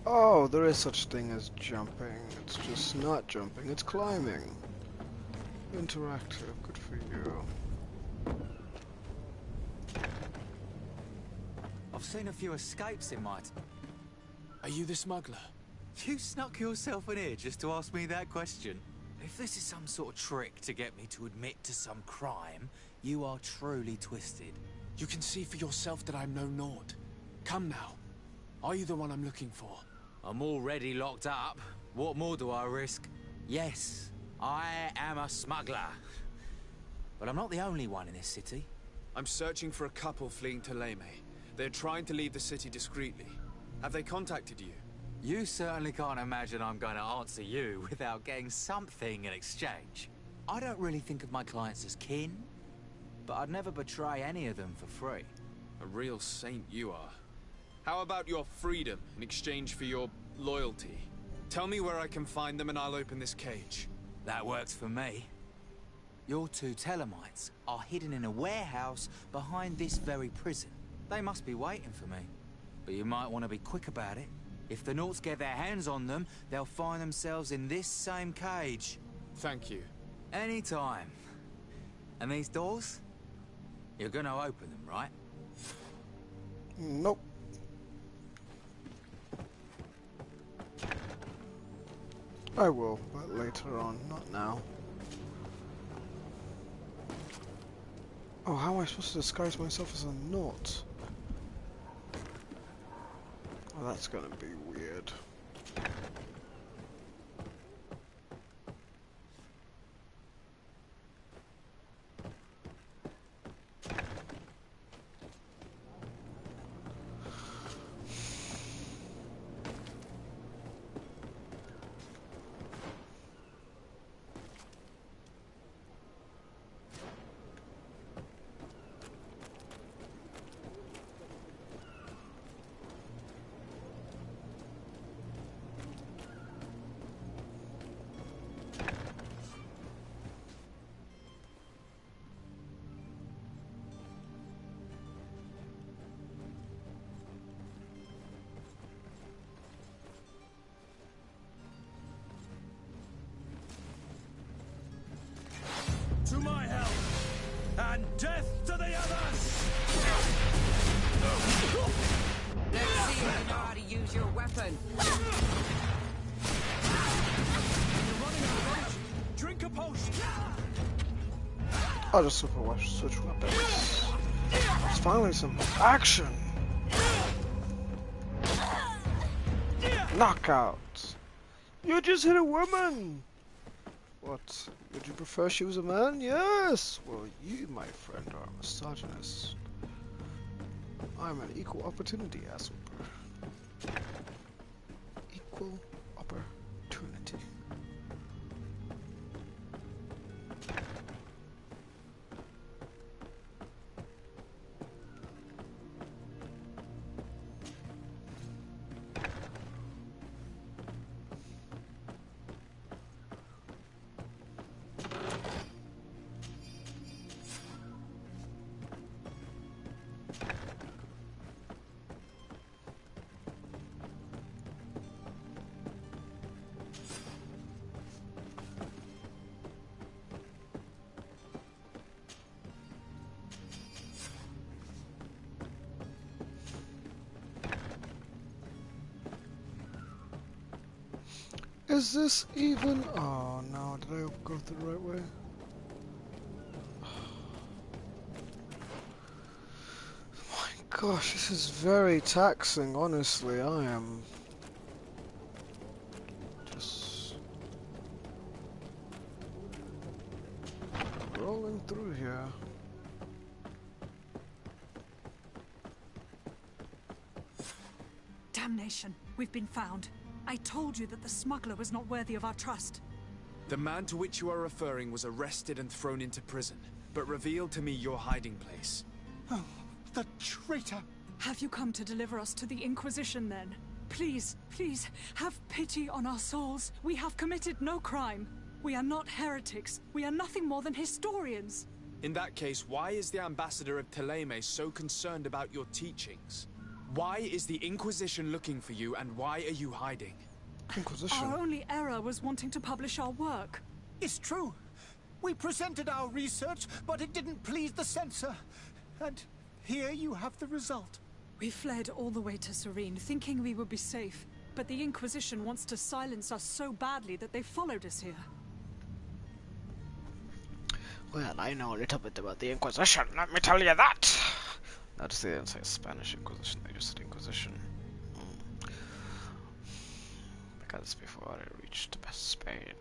S9: Oh, there is such thing as jumping. It's just not jumping, it's climbing. Interactive, good for you.
S15: I've seen a few escapes in my...
S13: Are you the smuggler?
S15: You snuck yourself in here just to ask me that question? If this is some sort of trick to get me to admit to some crime, you are truly twisted.
S13: You can see for yourself that I'm no Naut. Come now. Are you the one I'm looking for?
S15: I'm already locked up. What more do I risk? Yes, I am a smuggler. But I'm not the only one in this city.
S13: I'm searching for a couple fleeing Theleme. They're trying to leave the city discreetly. Have they contacted you?
S15: You certainly can't imagine I'm going to answer you without getting something in exchange. I don't really think of my clients as kin, but I'd never betray any of them for free.
S13: A real saint you are. How about your freedom in exchange for your loyalty? Tell me where I can find them and I'll open this cage.
S15: That works for me. Your two Thelemites are hidden in a warehouse behind this very prison. They must be waiting for me. But you might want to be quick about it. If the Nauts get their hands on them, they'll find themselves in this same cage.
S13: Thank you.
S15: Anytime. And these doors? You're gonna open them, right?
S9: Nope. I will, but later on, not now. Oh, how am I supposed to disguise myself as a Naut? Oh, that's gonna be weird.
S4: To my help! And death to the others!
S16: Let's see if you know how to use your weapon.
S4: You're running out of energy. Drink a potion.
S9: I'll just switch weapons. It's finally some action! Knockout! You just hit a woman! What? Would you prefer she was a man? Yes! Well, you, my friend, are a misogynist. I'm an equal opportunity asshole. Equal opportunity. Is this even? Oh no, did I go the right way? My gosh, this is very taxing, honestly. I am just rolling through here.
S17: Damnation, we've been found. I told you that the smuggler was not worthy of our trust.
S2: The man to which you are referring was arrested and thrown into prison, but revealed to me your hiding place.
S1: Oh, the traitor!
S17: Have you come to deliver us to the Inquisition, then? Please, please, have pity on our souls. We have committed no crime. We are not heretics. We are nothing more than historians.
S2: In that case, why is the ambassador of Thélème so concerned about your teachings? Why is the Inquisition looking for you, and why are you hiding?
S9: Inquisition?
S17: Our only error was wanting to publish our work.
S1: It's true. We presented our research, but it didn't please the censor. And here you have the result.
S17: We fled all the way to Serene, thinking we would be safe. But the Inquisition wants to silence us so badly that they followed us here.
S9: Well, I know a little bit about the Inquisition, let me tell you that! Notice they didn't say Spanish Inquisition, they just said Inquisition. Because before I reached Spain.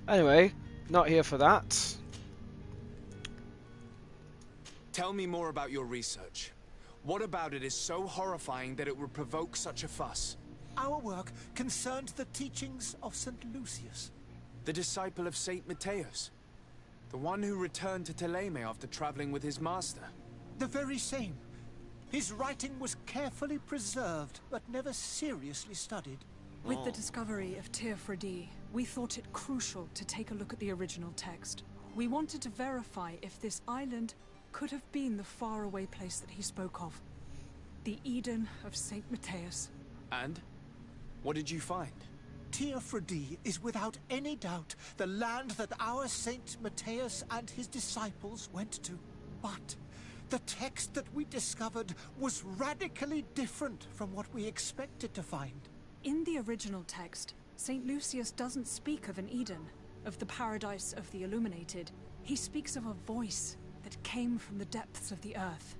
S9: Anyway, not here for that.
S2: Tell me more about your research. What about it is so horrifying that it would provoke such a fuss?
S1: Our work concerned the teachings of St. Lucius.
S2: The disciple of Saint Matthias? The one who returned to Thélème after traveling with his master?
S1: The very same. His writing was carefully preserved, but never seriously studied.
S17: With the discovery of Teofredi, we thought it crucial to take a look at the original text. We wanted to verify if this island could have been the faraway place that he spoke of. The Eden of Saint Matthias.
S2: And? What did you find?
S1: Teofredi is without any doubt the land that our Saint Matthias and his disciples went to. But the text that we discovered was radically different from what we expected to find.
S17: In the original text, St. Lucius doesn't speak of an Eden, of the paradise of the illuminated. He speaks of a voice that came from the depths of the earth,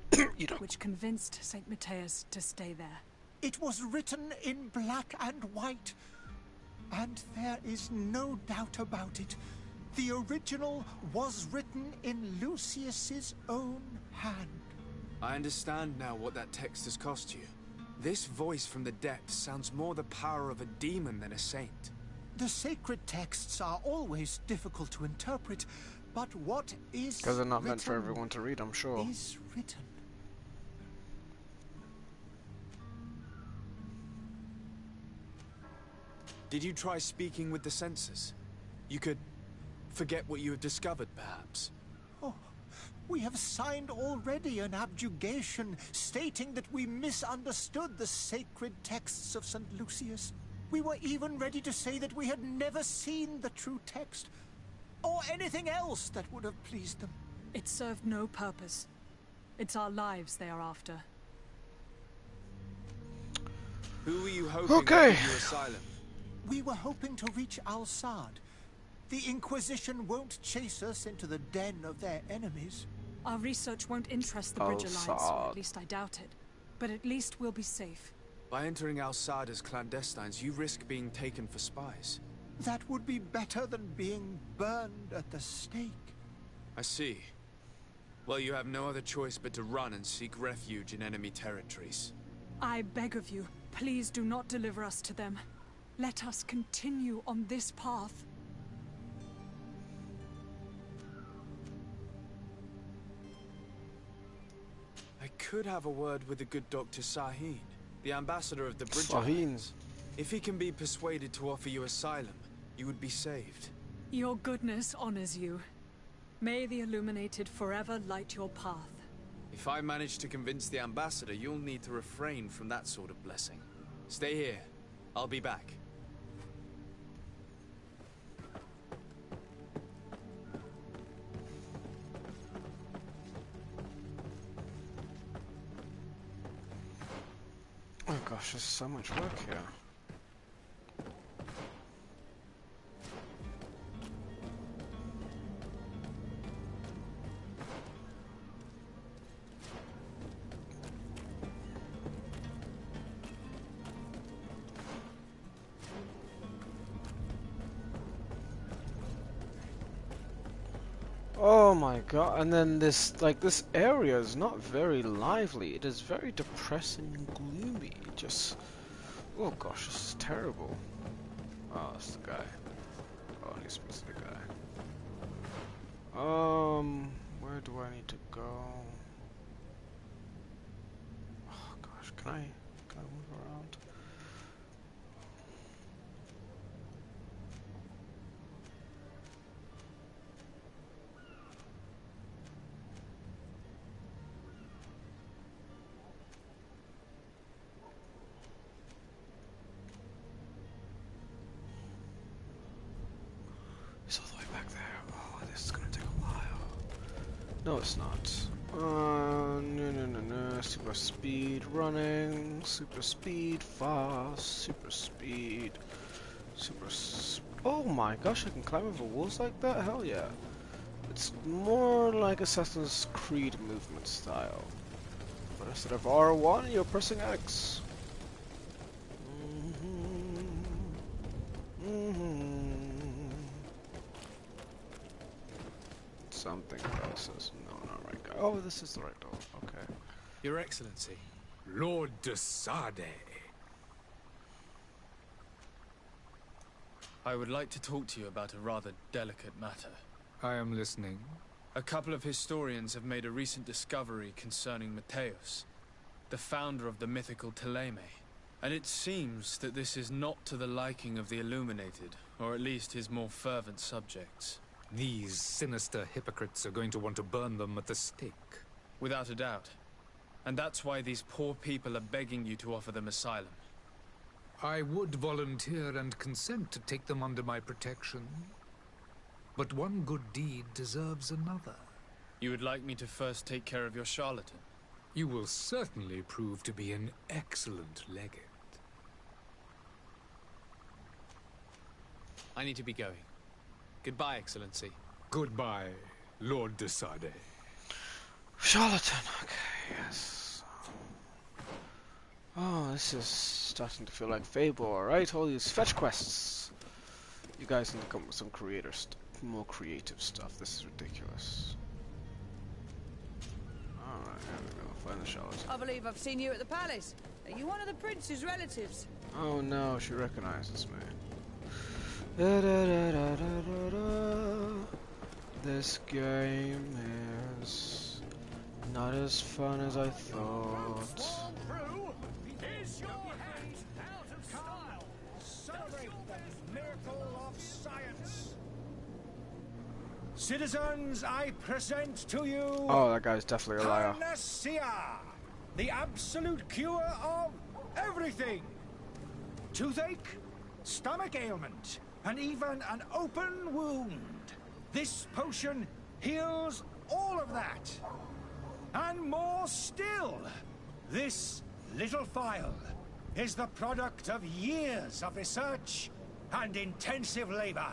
S17: which convinced St. Matthias to stay there.
S1: It was written in black and white, and there is no doubt about it. The original was written in Lucius's own hand.
S2: I understand now what that text has cost you. This voice from the depths sounds more the power of a demon than a saint.
S1: The sacred texts are always difficult to interpret, but what is
S9: because they're not meant for everyone to read, I'm sure.
S1: Is written.
S2: Did you try speaking with the censors? You could forget what you have discovered, perhaps.
S1: Oh, we have signed already an abjugation stating that we misunderstood the sacred texts of St. Lucius. We were even ready to say that we had never seen the true text, or anything else that would have pleased them.
S17: It served no purpose. It's our lives they are after.
S2: Who were you hoping would give you asylum?
S1: We were hoping to reach Al-Sad. The Inquisition won't chase us into the den of their enemies.
S17: Our research won't interest the Bridge Alliance, or at least I doubt it. But at least we'll be safe.
S13: By entering Al-Sadr's clandestines, you risk being taken for spies.
S1: That would be better than being burned at the stake.
S13: I see. Well, you have no other choice but to run and seek refuge in enemy territories.
S17: I beg of you, please do not deliver us to them. Let us continue on this path.
S13: I could have a word with the good Dr. Sahin, the ambassador of the Bridge
S9: Sahin.
S13: Islands. If he can be persuaded to offer you asylum, you would be saved.
S17: Your goodness honors you. May the Illuminated forever light your path.
S2: If I manage to convince the ambassador, you'll need to refrain from that sort of blessing. Stay here. I'll be back.
S9: Oh gosh, there's so much work here. Oh my god, and then this area is not very lively. It is very depressing and gloomy. Just, oh gosh, this is terrible. Oh, that's the guy. Oh, he's the guy. Where do I need to go? Oh gosh, can I move around? It's all the way back there. Oh, this is gonna take a while. No, it's not. No. Super speed running. Super speed fast. Super speed. Oh my gosh, I can climb over walls like that? Hell yeah. It's more like Assassin's Creed movement style. But instead of R1, you're pressing X. Something else is not right. Oh, this is the right door. Okay.
S2: Your Excellency.
S7: Lord de Sade.
S2: I would like to talk to you about a rather delicate matter.
S7: I am listening.
S2: A couple of historians have made a recent discovery concerning Mateus, the founder of the mythical Teleme. And it seems that this is not to the liking of the Illuminated, or at least his more fervent subjects.
S7: These sinister hypocrites are going to want to burn them at the stake.
S2: Without a doubt. And that's why these poor people are begging you to offer them asylum.
S7: I would volunteer and consent to take them under my protection. But one good deed deserves another.
S2: You would like me to first take care of your charlatan?
S7: You will certainly prove to be an excellent legate.
S2: I need to be going. Goodbye, Excellency.
S7: Goodbye, Lord de Sade.
S9: Charlatan, okay, yes. Oh, this is starting to feel like Fable, alright? All these fetch quests. You guys need to come up with some more creative stuff. This is ridiculous. Alright, here we go. Find the charlatan.
S16: I believe I've seen you at the palace. Are you one of the prince's relatives?
S9: Oh no, she recognizes me. This game is not as fun as I thought.
S5: Is your hand out of style? Celebrate the miracle of science. Citizens, I present to you...
S9: Oh, that guy's definitely a liar.
S5: Panacea, the absolute cure of everything. Toothache, stomach ailment, and even an open wound. This potion heals all of that. And more still. This little phial is the product of years of research and intensive labor.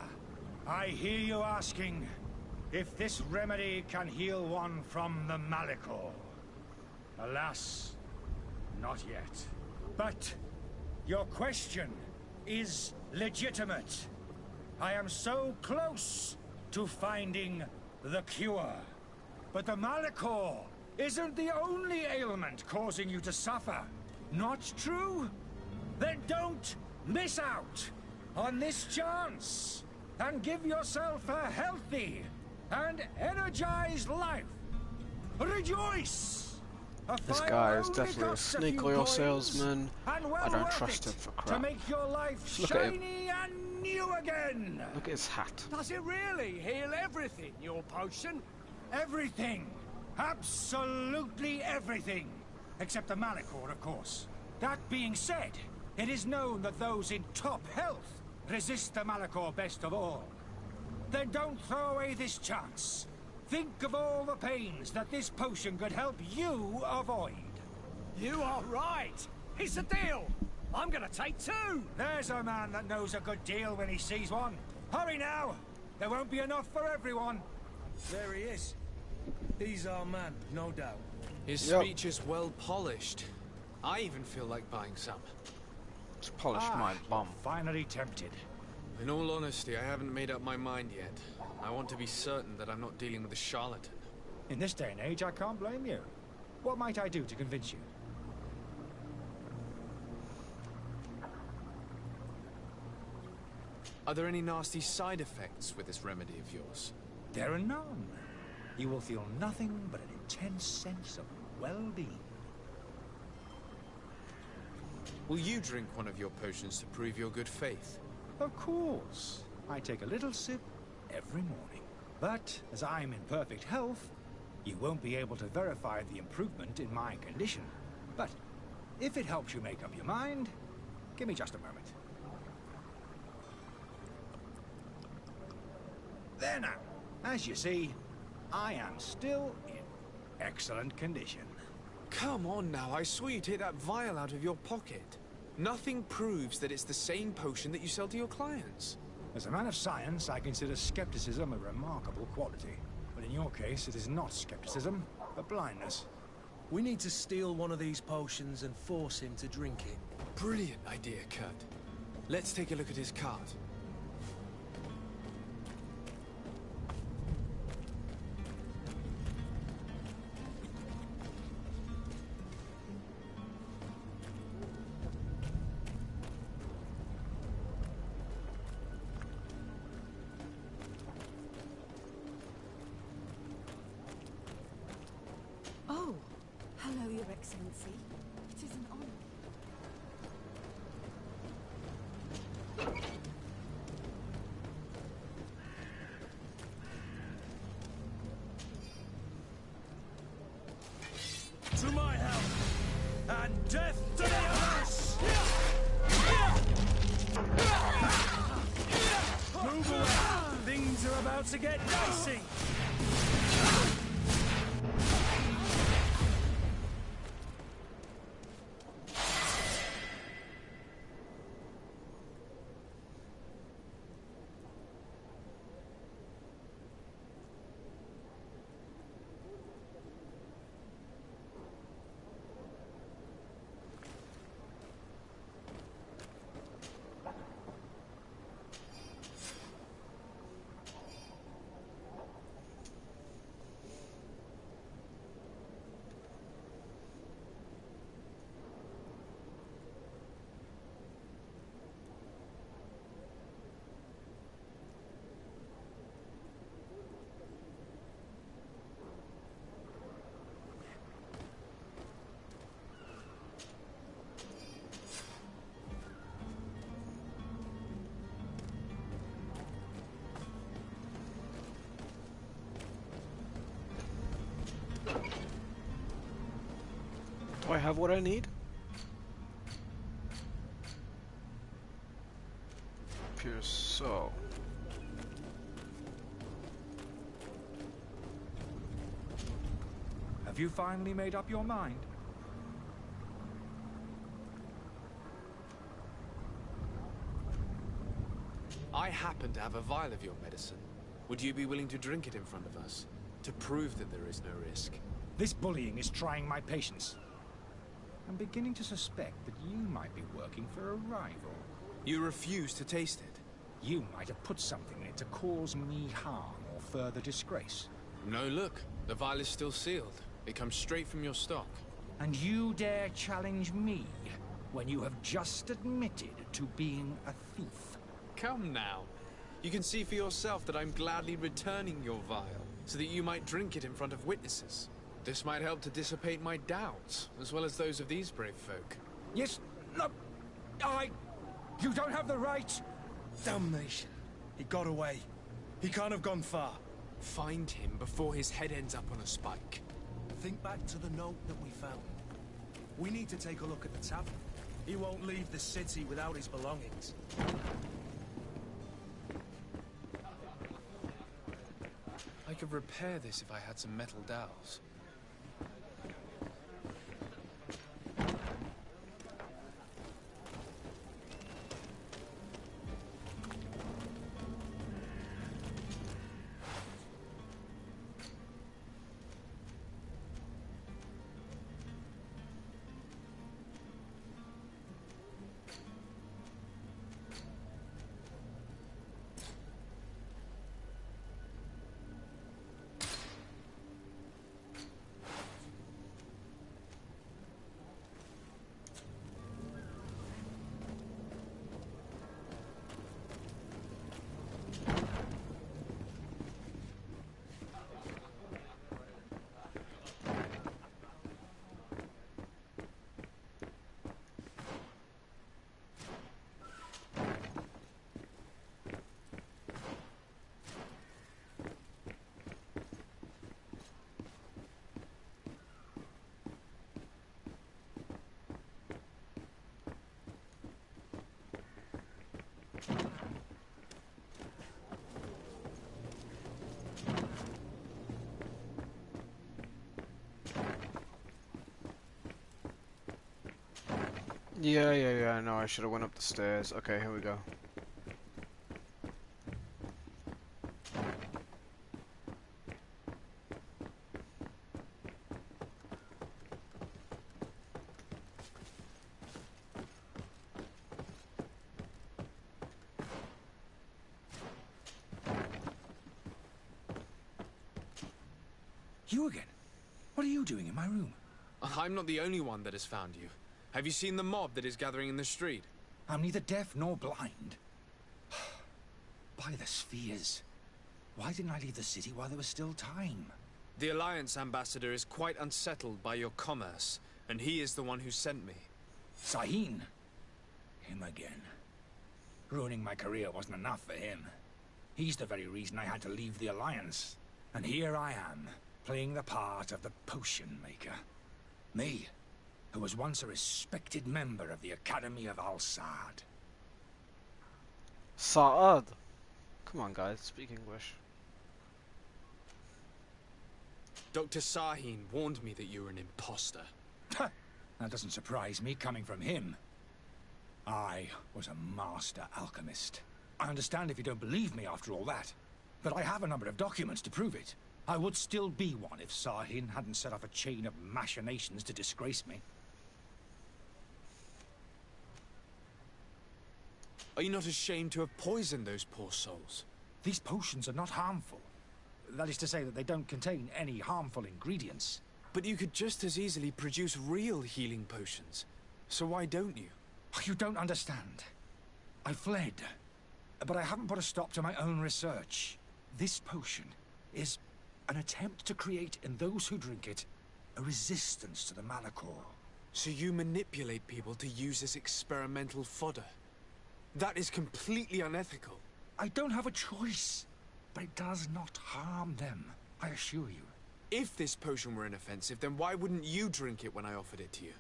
S5: I hear you asking if this remedy can heal one from the Malichor. Alas, not yet. But Your question is legitimate. I am so close to finding the cure. But the Malachor isn't the only ailment causing you to suffer. Not true? Then don't miss out on this chance and give yourself a healthy and energized life. Rejoice!
S9: This guy is definitely a sneak oil salesman. I don't trust him for crap.
S5: To make your life
S9: Look at him.
S5: shiny and new again.
S9: Look at his hat.
S14: Does it really heal everything, your potion?
S5: Everything. Absolutely everything. Except the Malachor, of course. That being said, it is known that those in top health resist the Malachor best of all. Then don't throw away this chance. Think of all the pains that this potion could help you avoid.
S14: You are right. It's a deal. I'm gonna take 2.
S5: There's a man that knows a good deal when he sees one. Hurry now. There won't be enough for everyone.
S4: There he is. He's our man, no doubt.
S2: His speech is well polished. I even feel like buying some.
S9: Just polish my bum.
S5: Finally tempted.
S2: In all honesty, I haven't made up my mind yet. I want to be certain that I'm not dealing with a charlatan.
S5: In this day and age, I can't blame you. What might I do to convince you?
S2: Are there any nasty side effects with this remedy of yours?
S5: There are none. You will feel nothing but an intense sense of well-being.
S2: Will you drink one of your potions to prove your good faith?
S5: Of course. I take a little sip every morning. But as I'm in perfect health, you won't be able to verify the improvement in my condition. But if it helps you make up your mind, give me just a moment. There now. As you see, I am still in excellent condition.
S2: Come on now, I swear you take that vial out of your pocket. Nothing proves that it's the same potion that you sell to your clients.
S5: As a man of science, I consider skepticism a remarkable quality. But in your case, it is not skepticism, but blindness.
S4: We need to steal one of these potions and force him to drink it.
S2: Brilliant idea, Kurt. Let's take a look at his card.
S18: Oh, hello, Your Excellency. It is an honor.
S4: To my health, and death to the others! Move away! Things are about to get dicey!
S9: Do I have what I need? Appears so.
S5: Have you finally made up your mind?
S2: I happen to have a vial of your medicine. Would you be willing to drink it in front of us? To prove that there is no risk?
S5: This bullying is trying my patience. I'm beginning to suspect that you might be working for a rival.
S2: You refuse to taste it?
S5: You might have put something in it to cause me harm or further disgrace.
S2: No, look. The vial is still sealed. It comes straight from your stock.
S5: And you dare challenge me when you have just admitted to being a thief?
S2: Come now. You can see for yourself that I'm gladly returning your vial, so that you might drink it in front of witnesses. This might help to dissipate my doubts, as well as those of these brave folk.
S5: Yes, no, you don't have the right!
S4: Damnation. He got away. He can't have gone far.
S2: Find him before his head ends up on a spike.
S4: Think back to the note that we found. We need to take a look at the tavern. He won't leave the city without his belongings.
S2: I could repair this if I had some metal dowels.
S9: Yeah, no, I should have went up the stairs. Okay, here we go.
S5: You again? What are you doing in my room?
S2: I'm not the only one that has found you. Have you seen the mob that is gathering in the street?
S5: I'm neither deaf nor blind. By the spheres. Why didn't I leave the city while there was still time?
S2: The Alliance ambassador is quite unsettled by your commerce, and he is the one who sent me.
S5: Sahin? Him again. Ruining my career wasn't enough for him. He's the very reason I had to leave the Alliance. And here I am, playing the part of the potion maker. Me, who was once a respected member of the Academy of Al-Saad.
S9: Saad? Come on, guys, speak English.
S2: Dr. Sahin warned me that you were an imposter.
S5: That doesn't surprise me, coming from him. I was a master alchemist. I understand if you don't believe me after all that, but I have a number of documents to prove it. I would still be one if Sahin hadn't set off a chain of machinations to disgrace me.
S2: Are you not ashamed to have poisoned those poor souls?
S5: These potions are not harmful. That is to say that they don't contain any harmful ingredients.
S2: But you could just as easily produce real healing potions. So why don't you?
S5: You don't understand. I fled, but I haven't put a stop to my own research. This potion is an attempt to create in those who drink it a resistance to the Malachor.
S2: So you manipulate people to use as experimental fodder? That is completely unethical.
S5: I don't have a choice, but it does not harm them, I assure you.
S2: If this potion were inoffensive, then why wouldn't you drink it when I offered it to you?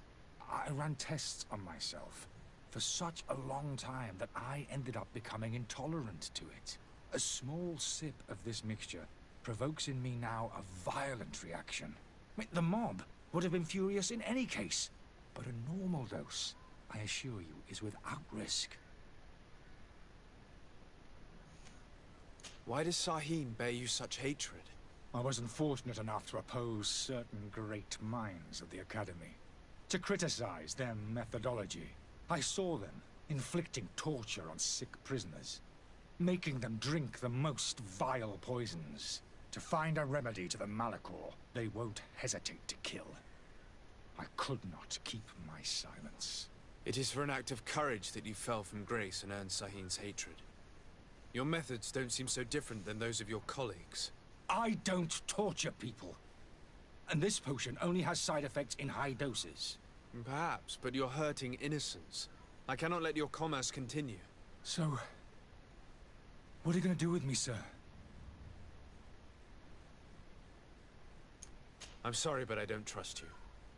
S5: I ran tests on myself for such a long time that I ended up becoming intolerant to it. A small sip of this mixture provokes in me now a violent reaction. I mean, the mob would have been furious in any case, but a normal dose, I assure you, is without risk.
S2: Why does Sahin bear you such hatred?
S5: I wasn't fortunate enough to oppose certain great minds of the Academy. to criticize their methodology. I saw them inflicting torture on sick prisoners, making them drink the most vile poisons. To find a remedy to the Malachor, they won't hesitate to kill. I could not keep my silence.
S2: It is for an act of courage that you fell from grace and earned Sahin's hatred. Your methods don't seem so different than those of your colleagues.
S5: I don't torture people. And this potion only has side effects in high doses.
S2: Perhaps, but you're hurting innocents. I cannot let your commerce continue.
S5: So, what are you going to do with me, sir?
S2: I'm sorry, but I don't trust you.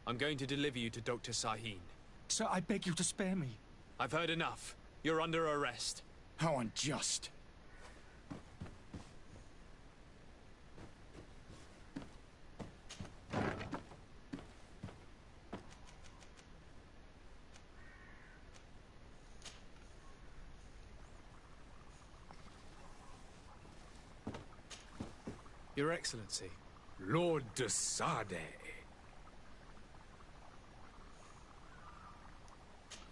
S2: I'm going to deliver you to Dr. Sahin.
S5: Sir, I beg you to spare me.
S2: I've heard enough. You're under arrest.
S5: How unjust.
S2: Your Excellency.
S7: Lord de Sade.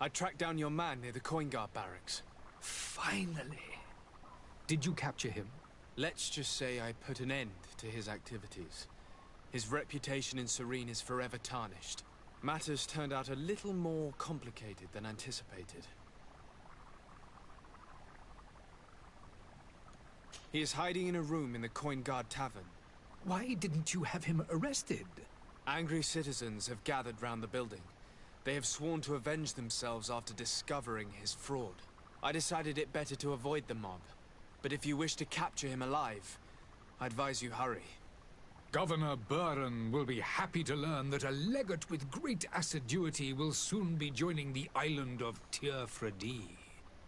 S2: I tracked down your man near the Coin Guard barracks.
S7: Finally. Did you capture him?
S2: Let's just say I put an end to his activities. His reputation in Serene is forever tarnished. Matters turned out a little more complicated than anticipated. He is hiding in a room in the Coin Guard Tavern.
S7: Why didn't you have him arrested?
S2: Angry citizens have gathered round the building. They have sworn to avenge themselves after discovering his fraud. I decided it better to avoid the mob. But if you wish to capture him alive, I advise you hurry.
S7: Governor Buren will be happy to learn that a legate with great assiduity will soon be joining the island of Tearfredi.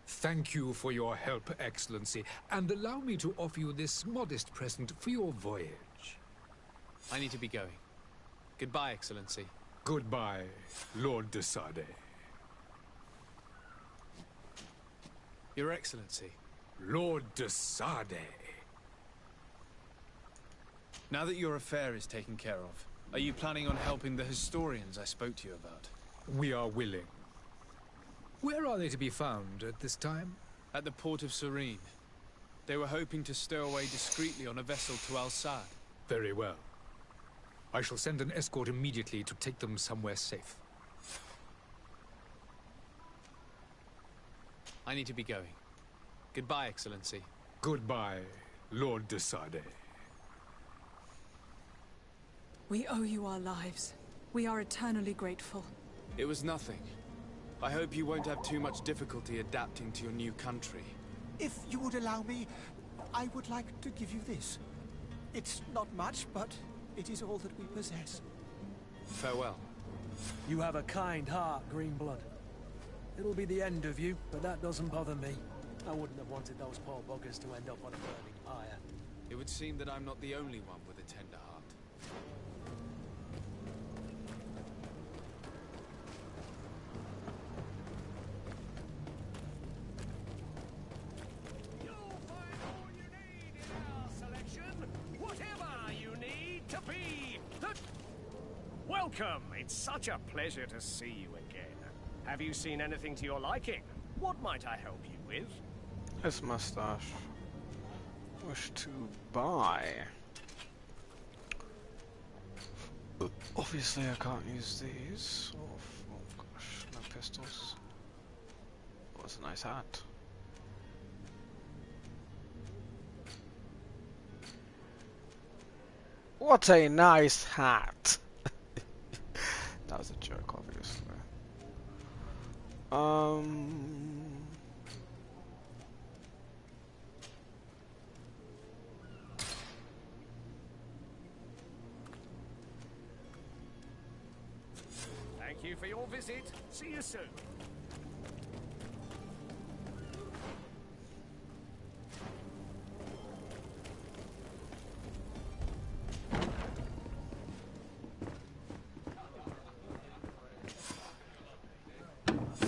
S7: Thank you for your help, Excellency, and allow me to offer you this modest present for your voyage.
S2: I need to be going. Goodbye, Excellency.
S7: Goodbye, Lord de Sade.
S2: Your Excellency.
S7: Lord de Sade.
S2: Now that your affair is taken care of, are you planning on helping the historians I spoke to you about?
S7: We are willing. Where are they to be found at this time?
S2: At the port of Serene. They were hoping to stow away discreetly on a vessel to Al-Sad.
S7: Very well. I shall send an escort immediately to take them somewhere safe.
S2: I need to be going. Goodbye, Excellency.
S7: Goodbye, Lord de Sade.
S17: We owe you our lives. We are eternally grateful.
S2: It was nothing. I hope you won't have too much difficulty adapting to your new country.
S1: If you would allow me, I would like to give you this. It's not much, but it is all that we possess.
S2: Farewell.
S4: You have a kind heart, Greenblood. It'll be the end of you, but that doesn't bother me. I wouldn't have wanted those poor buggers to end up on a burning pyre.
S2: It would seem that I'm not the only one with a tender heart.
S14: Welcome! It's such a pleasure to see you again. Have you seen anything to your liking? What might I help you with?
S9: This mustache. Wish to buy. Obviously I can't use these. Oh gosh, no pistols. Oh, that's a nice hat. What a nice hat! That was a joke, obviously.
S14: Thank you for your visit. See you soon.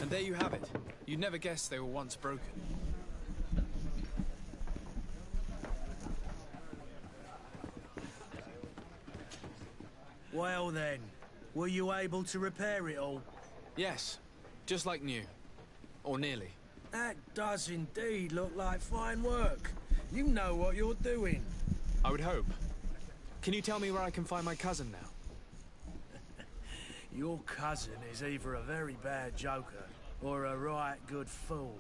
S2: And there you have it. You'd never guess they were once broken.
S4: Well then, Were you able to repair it all?
S2: Yes, just like new. Or nearly.
S4: That does indeed look like fine work. You know what you're doing.
S2: I would hope. Can you tell me where I can find my cousin now?
S4: Your cousin is either a very bad joker or a right good fool.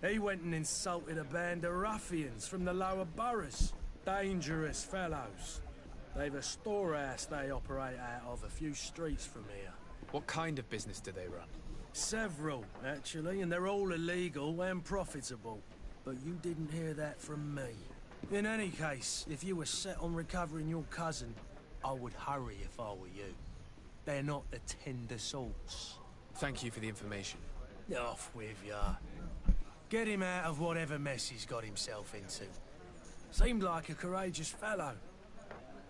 S4: He went and insulted a band of ruffians from the lower boroughs. Dangerous fellows. They've a storehouse they operate out of a few streets from here.
S2: What kind of business do they run?
S4: Several, actually, and they're all illegal and profitable. But you didn't hear that from me. In any case, if you were set on recovering your cousin, I would hurry if I were you. They're not the tender sorts.
S2: Thank you for the information.
S4: Off with ya. Get him out of whatever mess he's got himself into. Seemed like a courageous fellow.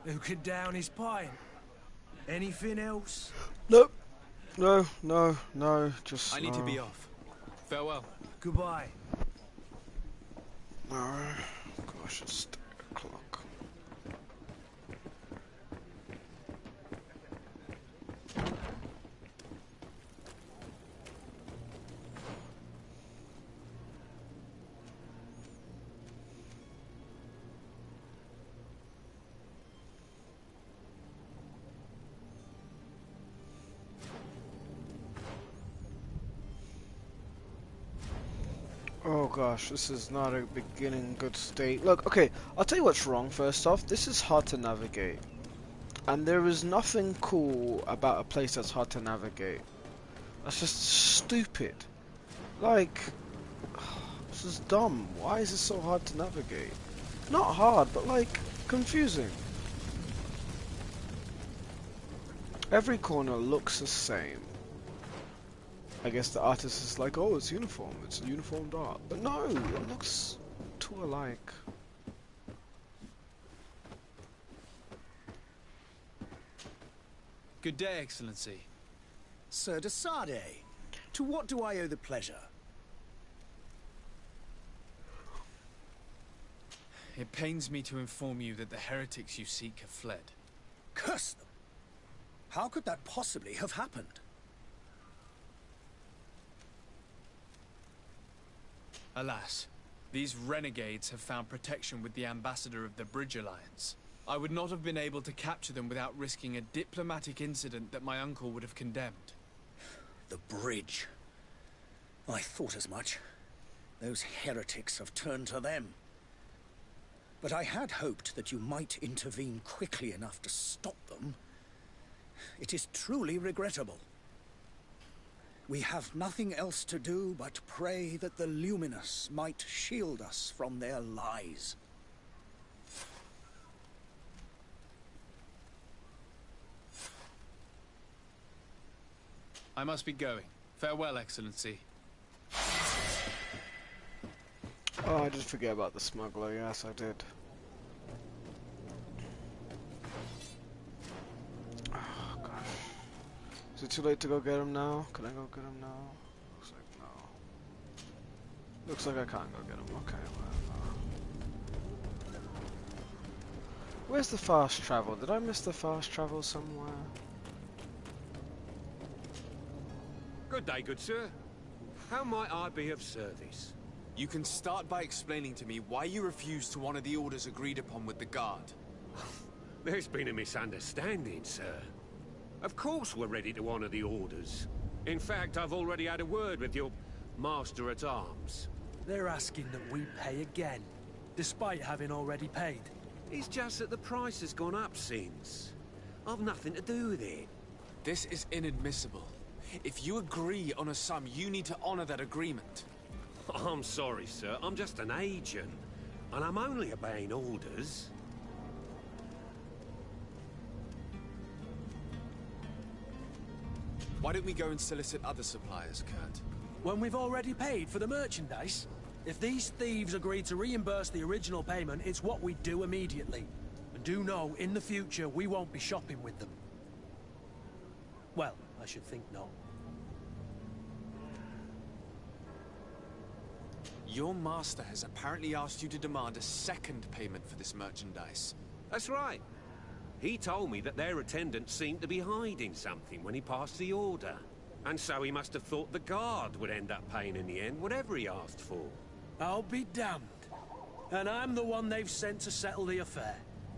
S4: Who could down his pint. Anything else?
S9: Nope. No, just...
S2: I need to be off. Farewell.
S4: Goodbye.
S9: Gosh, it's 3 o'clock. Oh gosh, this is not a beginning good state. Look, okay, I'll tell you what's wrong first off. This is hard to navigate. And there is nothing cool about a place that's hard to navigate. That's just stupid. Like, this is dumb. Why is it so hard to navigate? Not hard, but like, confusing. Every corner looks the same. I guess the artist is like, oh, it's uniform. It's uniformed art. But no, it looks too alike.
S2: Good day, Excellency.
S8: Sir de Sade, to what do I owe the pleasure?
S2: It pains me to inform you that the heretics you seek have fled.
S8: Curse them! How could that possibly have happened?
S2: Alas, these renegades have found protection with the ambassador of the Bridge Alliance. I would not have been able to capture them without risking a diplomatic incident that my uncle would have condemned.
S8: The bridge. I thought as much. Those heretics have turned to them. But I had hoped that you might intervene quickly enough to stop them. It is truly regrettable. We have nothing else to do but pray that the Luminous might shield us from their lies.
S2: I must be going. Farewell, Excellency.
S9: Oh, I did forget about the smuggler. Yes, I did. Oh, gosh. Is it too late to go get him now? Can I go get him now? Looks like no. Looks like I can't go get him. Okay, whatever. Where's the fast travel? Did I miss the fast travel somewhere?
S14: Good day, good sir. How might I be of service?
S13: You can start by explaining to me why you refused to honor the orders agreed upon with the guard.
S14: There's been a misunderstanding, sir. Of course we're ready to honor the orders. In fact, I've already had a word with your master-at-arms.
S4: They're asking that we pay again, despite having already paid.
S14: It's just that the price has gone up since. I've nothing to do with it.
S13: This is inadmissible. If you agree on a sum, you need to honor that agreement.
S14: I'm sorry, sir. I'm just an agent. And I'm only obeying orders.
S2: Why don't we go and solicit other suppliers, Kurt?
S4: When we've already paid for the merchandise? If these thieves agree to reimburse the original payment, it's what we do immediately. And do know, in the future, we won't be shopping with them. Well, I should think not.
S2: Your master has apparently asked you to demand a second payment for this merchandise.
S14: That's right. He told me that their attendant seemed to be hiding something when he passed the order. And so he must have thought the guard would end up paying in the end, whatever he asked for.
S4: I'll be damned. And I'm the one they've sent to settle the affair.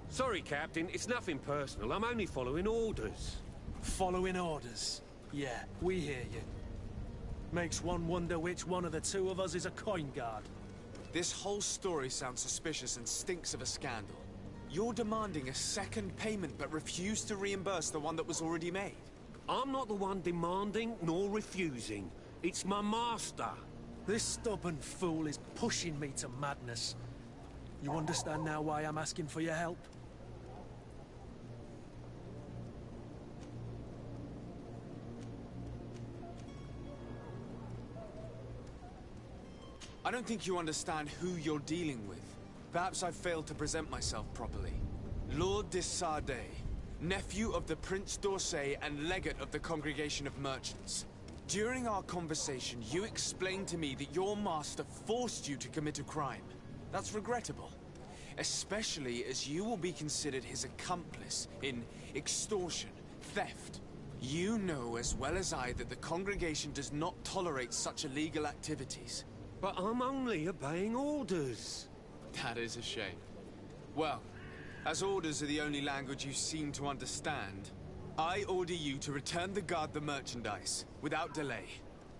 S14: Sorry, Captain, it's nothing personal. I'm only following orders.
S4: Following orders? Yeah, we hear you. Makes one wonder which one of the two of us is a coin guard.
S13: This whole story sounds suspicious and stinks of a scandal. You're demanding a second payment but refuse to reimburse the one that was already made.
S14: I'm not the one demanding nor refusing. It's my master.
S4: This stubborn fool is pushing me to madness. You understand now why I'm asking for your help?
S13: I don't think you understand who you're dealing with. Perhaps I failed to present myself properly. Lord de Sardet, nephew of the Prince d'Orsay and legate of the Congregation of Merchants. During our conversation, you explained to me that your master forced you to commit a crime. That's regrettable, especially as you will be considered his accomplice in extortion, theft. You know as well as I that the Congregation does not tolerate such illegal activities.
S14: But I'm only obeying orders.
S13: That is a shame. Well, as orders are the only language you seem to understand, I order you to return the guard the merchandise, without delay.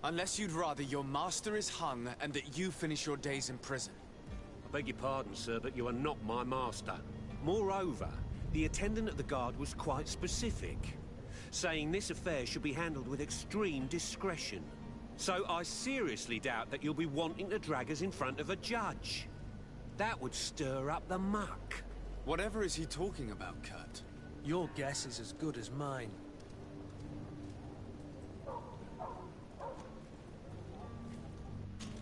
S13: Unless you'd rather your master is hung and that you finish your days in prison.
S14: I beg your pardon, sir, but you are not my master. Moreover, the attendant at the guard was quite specific, saying this affair should be handled with extreme discretion. So I seriously doubt that you'll be wanting to drag us in front of a judge. That would stir up the muck.
S13: Whatever is he talking about, Kurt?
S4: Your guess is as good as mine.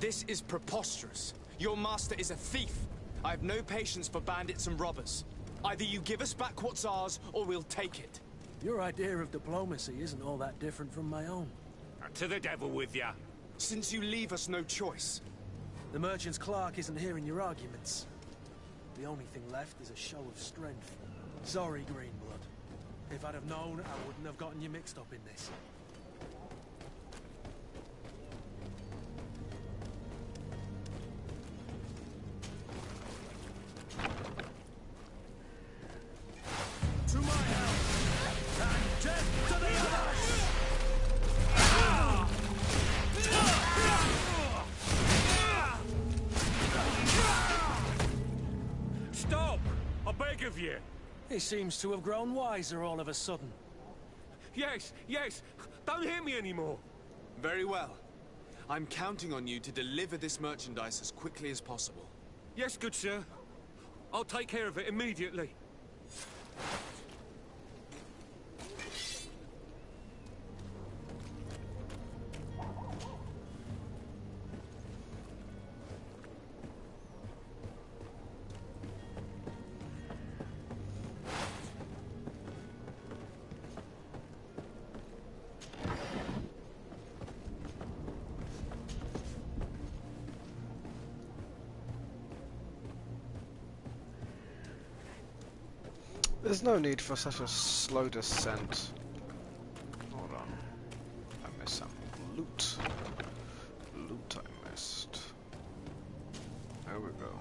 S13: This is preposterous. Your master is a thief. I have no patience for bandits and robbers. Either you give us back what's ours, or we'll take it.
S4: Your idea of diplomacy isn't all that different from my own.
S14: To the devil with ya.
S13: Since you leave us no choice.
S4: The merchant's clerk isn't hearing your arguments. The only thing left is a show of strength. Sorry, Greenblood. If I'd have known, I wouldn't have gotten you mixed up in this. To my house! And death to the others!
S14: Stop! I beg of you!
S4: He seems to have grown wiser all of a sudden.
S14: Yes, yes! Don't hit me anymore!
S13: Very well. I'm counting on you to deliver this merchandise as quickly as possible.
S14: Yes, good sir. I'll take care of it immediately.
S9: There's no need for such a slow descent. Hold on. I missed some loot. Loot I missed. There we go.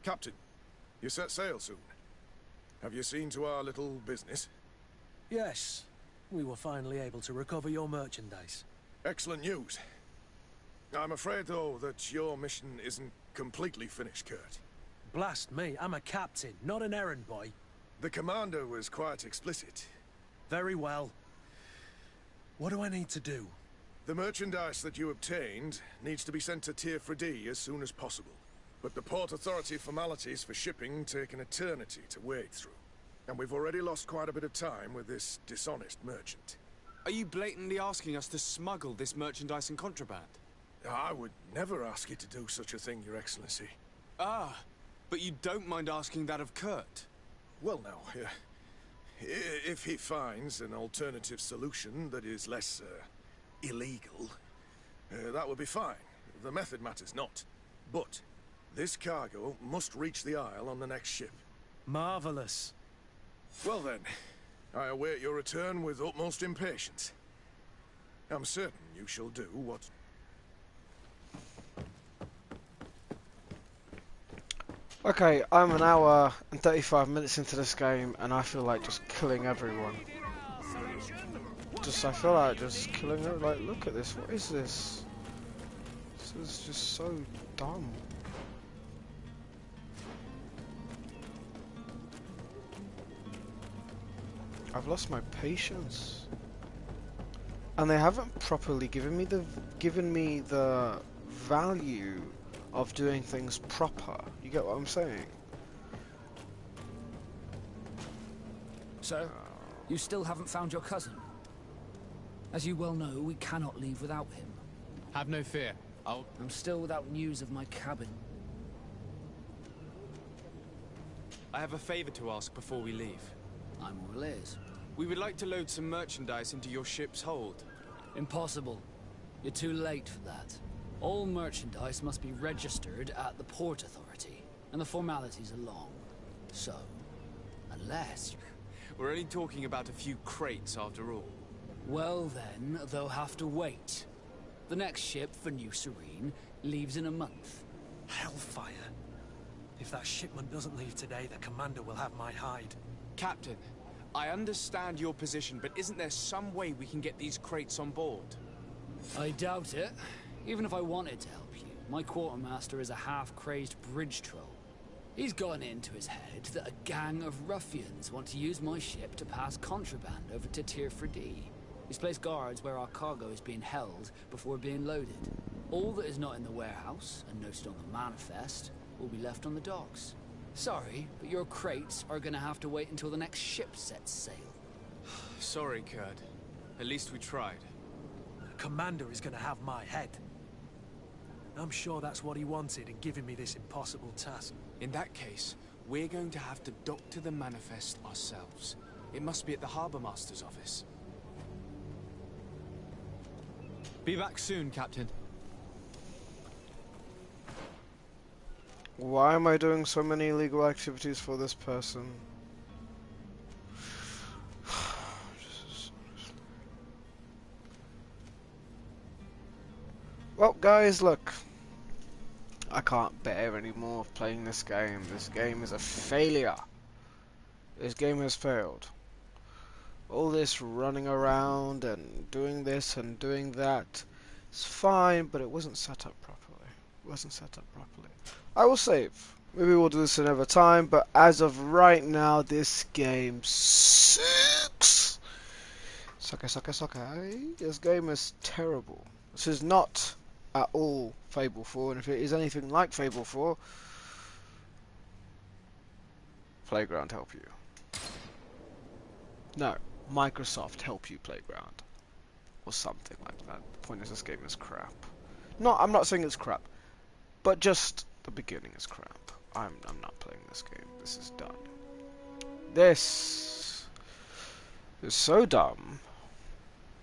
S12: Captain, you set sail soon. Have you seen to our little business?
S4: Yes. We were finally able to recover your merchandise.
S12: Excellent news. I'm afraid, though, that your mission isn't completely finished, Kurt.
S4: Blast me, I'm a captain, not an errand boy.
S12: The commander was quite explicit.
S4: Very well. What do I need to do?
S12: The merchandise that you obtained needs to be sent to Tier 4D as soon as possible. But the Port Authority formalities for shipping take an eternity to wade through. And we've already lost quite a bit of time with this dishonest merchant.
S13: Are you blatantly asking us to smuggle this merchandise and contraband?
S12: I would never ask you to do such a thing, Your Excellency.
S13: Ah, but you don't mind asking that of Kurt?
S12: Well, no. If he finds an alternative solution that is less, illegal, that would be fine. The method matters not. But this cargo must reach the Isle on the next ship.
S4: Marvelous.
S12: Well then, I await your return with utmost impatience. I'm certain you shall do what...
S9: Okay, I'm an hour and 35 minutes into this game, and I feel like just killing everyone. I feel like just killing everyone. Like, look at this, what is this? This is just so dumb. I've lost my patience. And they haven't properly given me the value of doing things proper. You get what I'm saying?
S10: So, you still haven't found your cousin? As you well know, we cannot leave without him.
S2: Have no fear.
S10: I'm still without news of my cabin.
S13: I have a favor to ask before we leave.
S10: I'm all ears.
S13: We would like to load some merchandise into your ship's hold.
S10: Impossible. You're too late for that. All merchandise must be registered at the Port Authority, and the formalities are long. So, unless...
S13: We're only talking about a few crates after all.
S10: Well then, they'll have to wait. The next ship for New Serene leaves in a month.
S4: Hellfire. If that shipment doesn't leave today, the commander will have my hide.
S13: Captain, I understand your position, but isn't there some way we can get these crates on board?
S10: I doubt it. Even if I wanted to help you, my quartermaster is a half-crazed bridge troll. He's gotten into his head that a gang of ruffians want to use my ship to pass contraband over to Tier 4D. He's placed guards where our cargo is being held before being loaded. All that is not in the warehouse, and noted on the manifest, will be left on the docks. Sorry, but your crates are gonna have to wait until the next ship sets sail.
S13: Sorry, Kurt. At least we tried.
S4: The commander is gonna have my head. I'm sure that's what he wanted in giving me this impossible task.
S13: In that case, we're going to have to doctor the manifest ourselves. It must be at the Harbour Master's office.
S2: Be back soon, Captain.
S9: Why am I doing so many illegal activities for this person? Well, guys, look. I can't bear any more of playing this game. This game is a failure. This game has failed. All this running around and doing this and doing that is fine, but it wasn't set up properly. It wasn't set up properly. I will save. Maybe we'll do this another time, but as of right now, this game sucks. Sucker. This game is terrible. This is not at all Fable 4, and if it is anything like Fable 4, Playground help you. No, Microsoft help you, Playground. Or something like that. The point is, this game is crap. No, I'm not saying it's crap, but just the beginning is crap. I'm not playing this game. This is done. This is so dumb.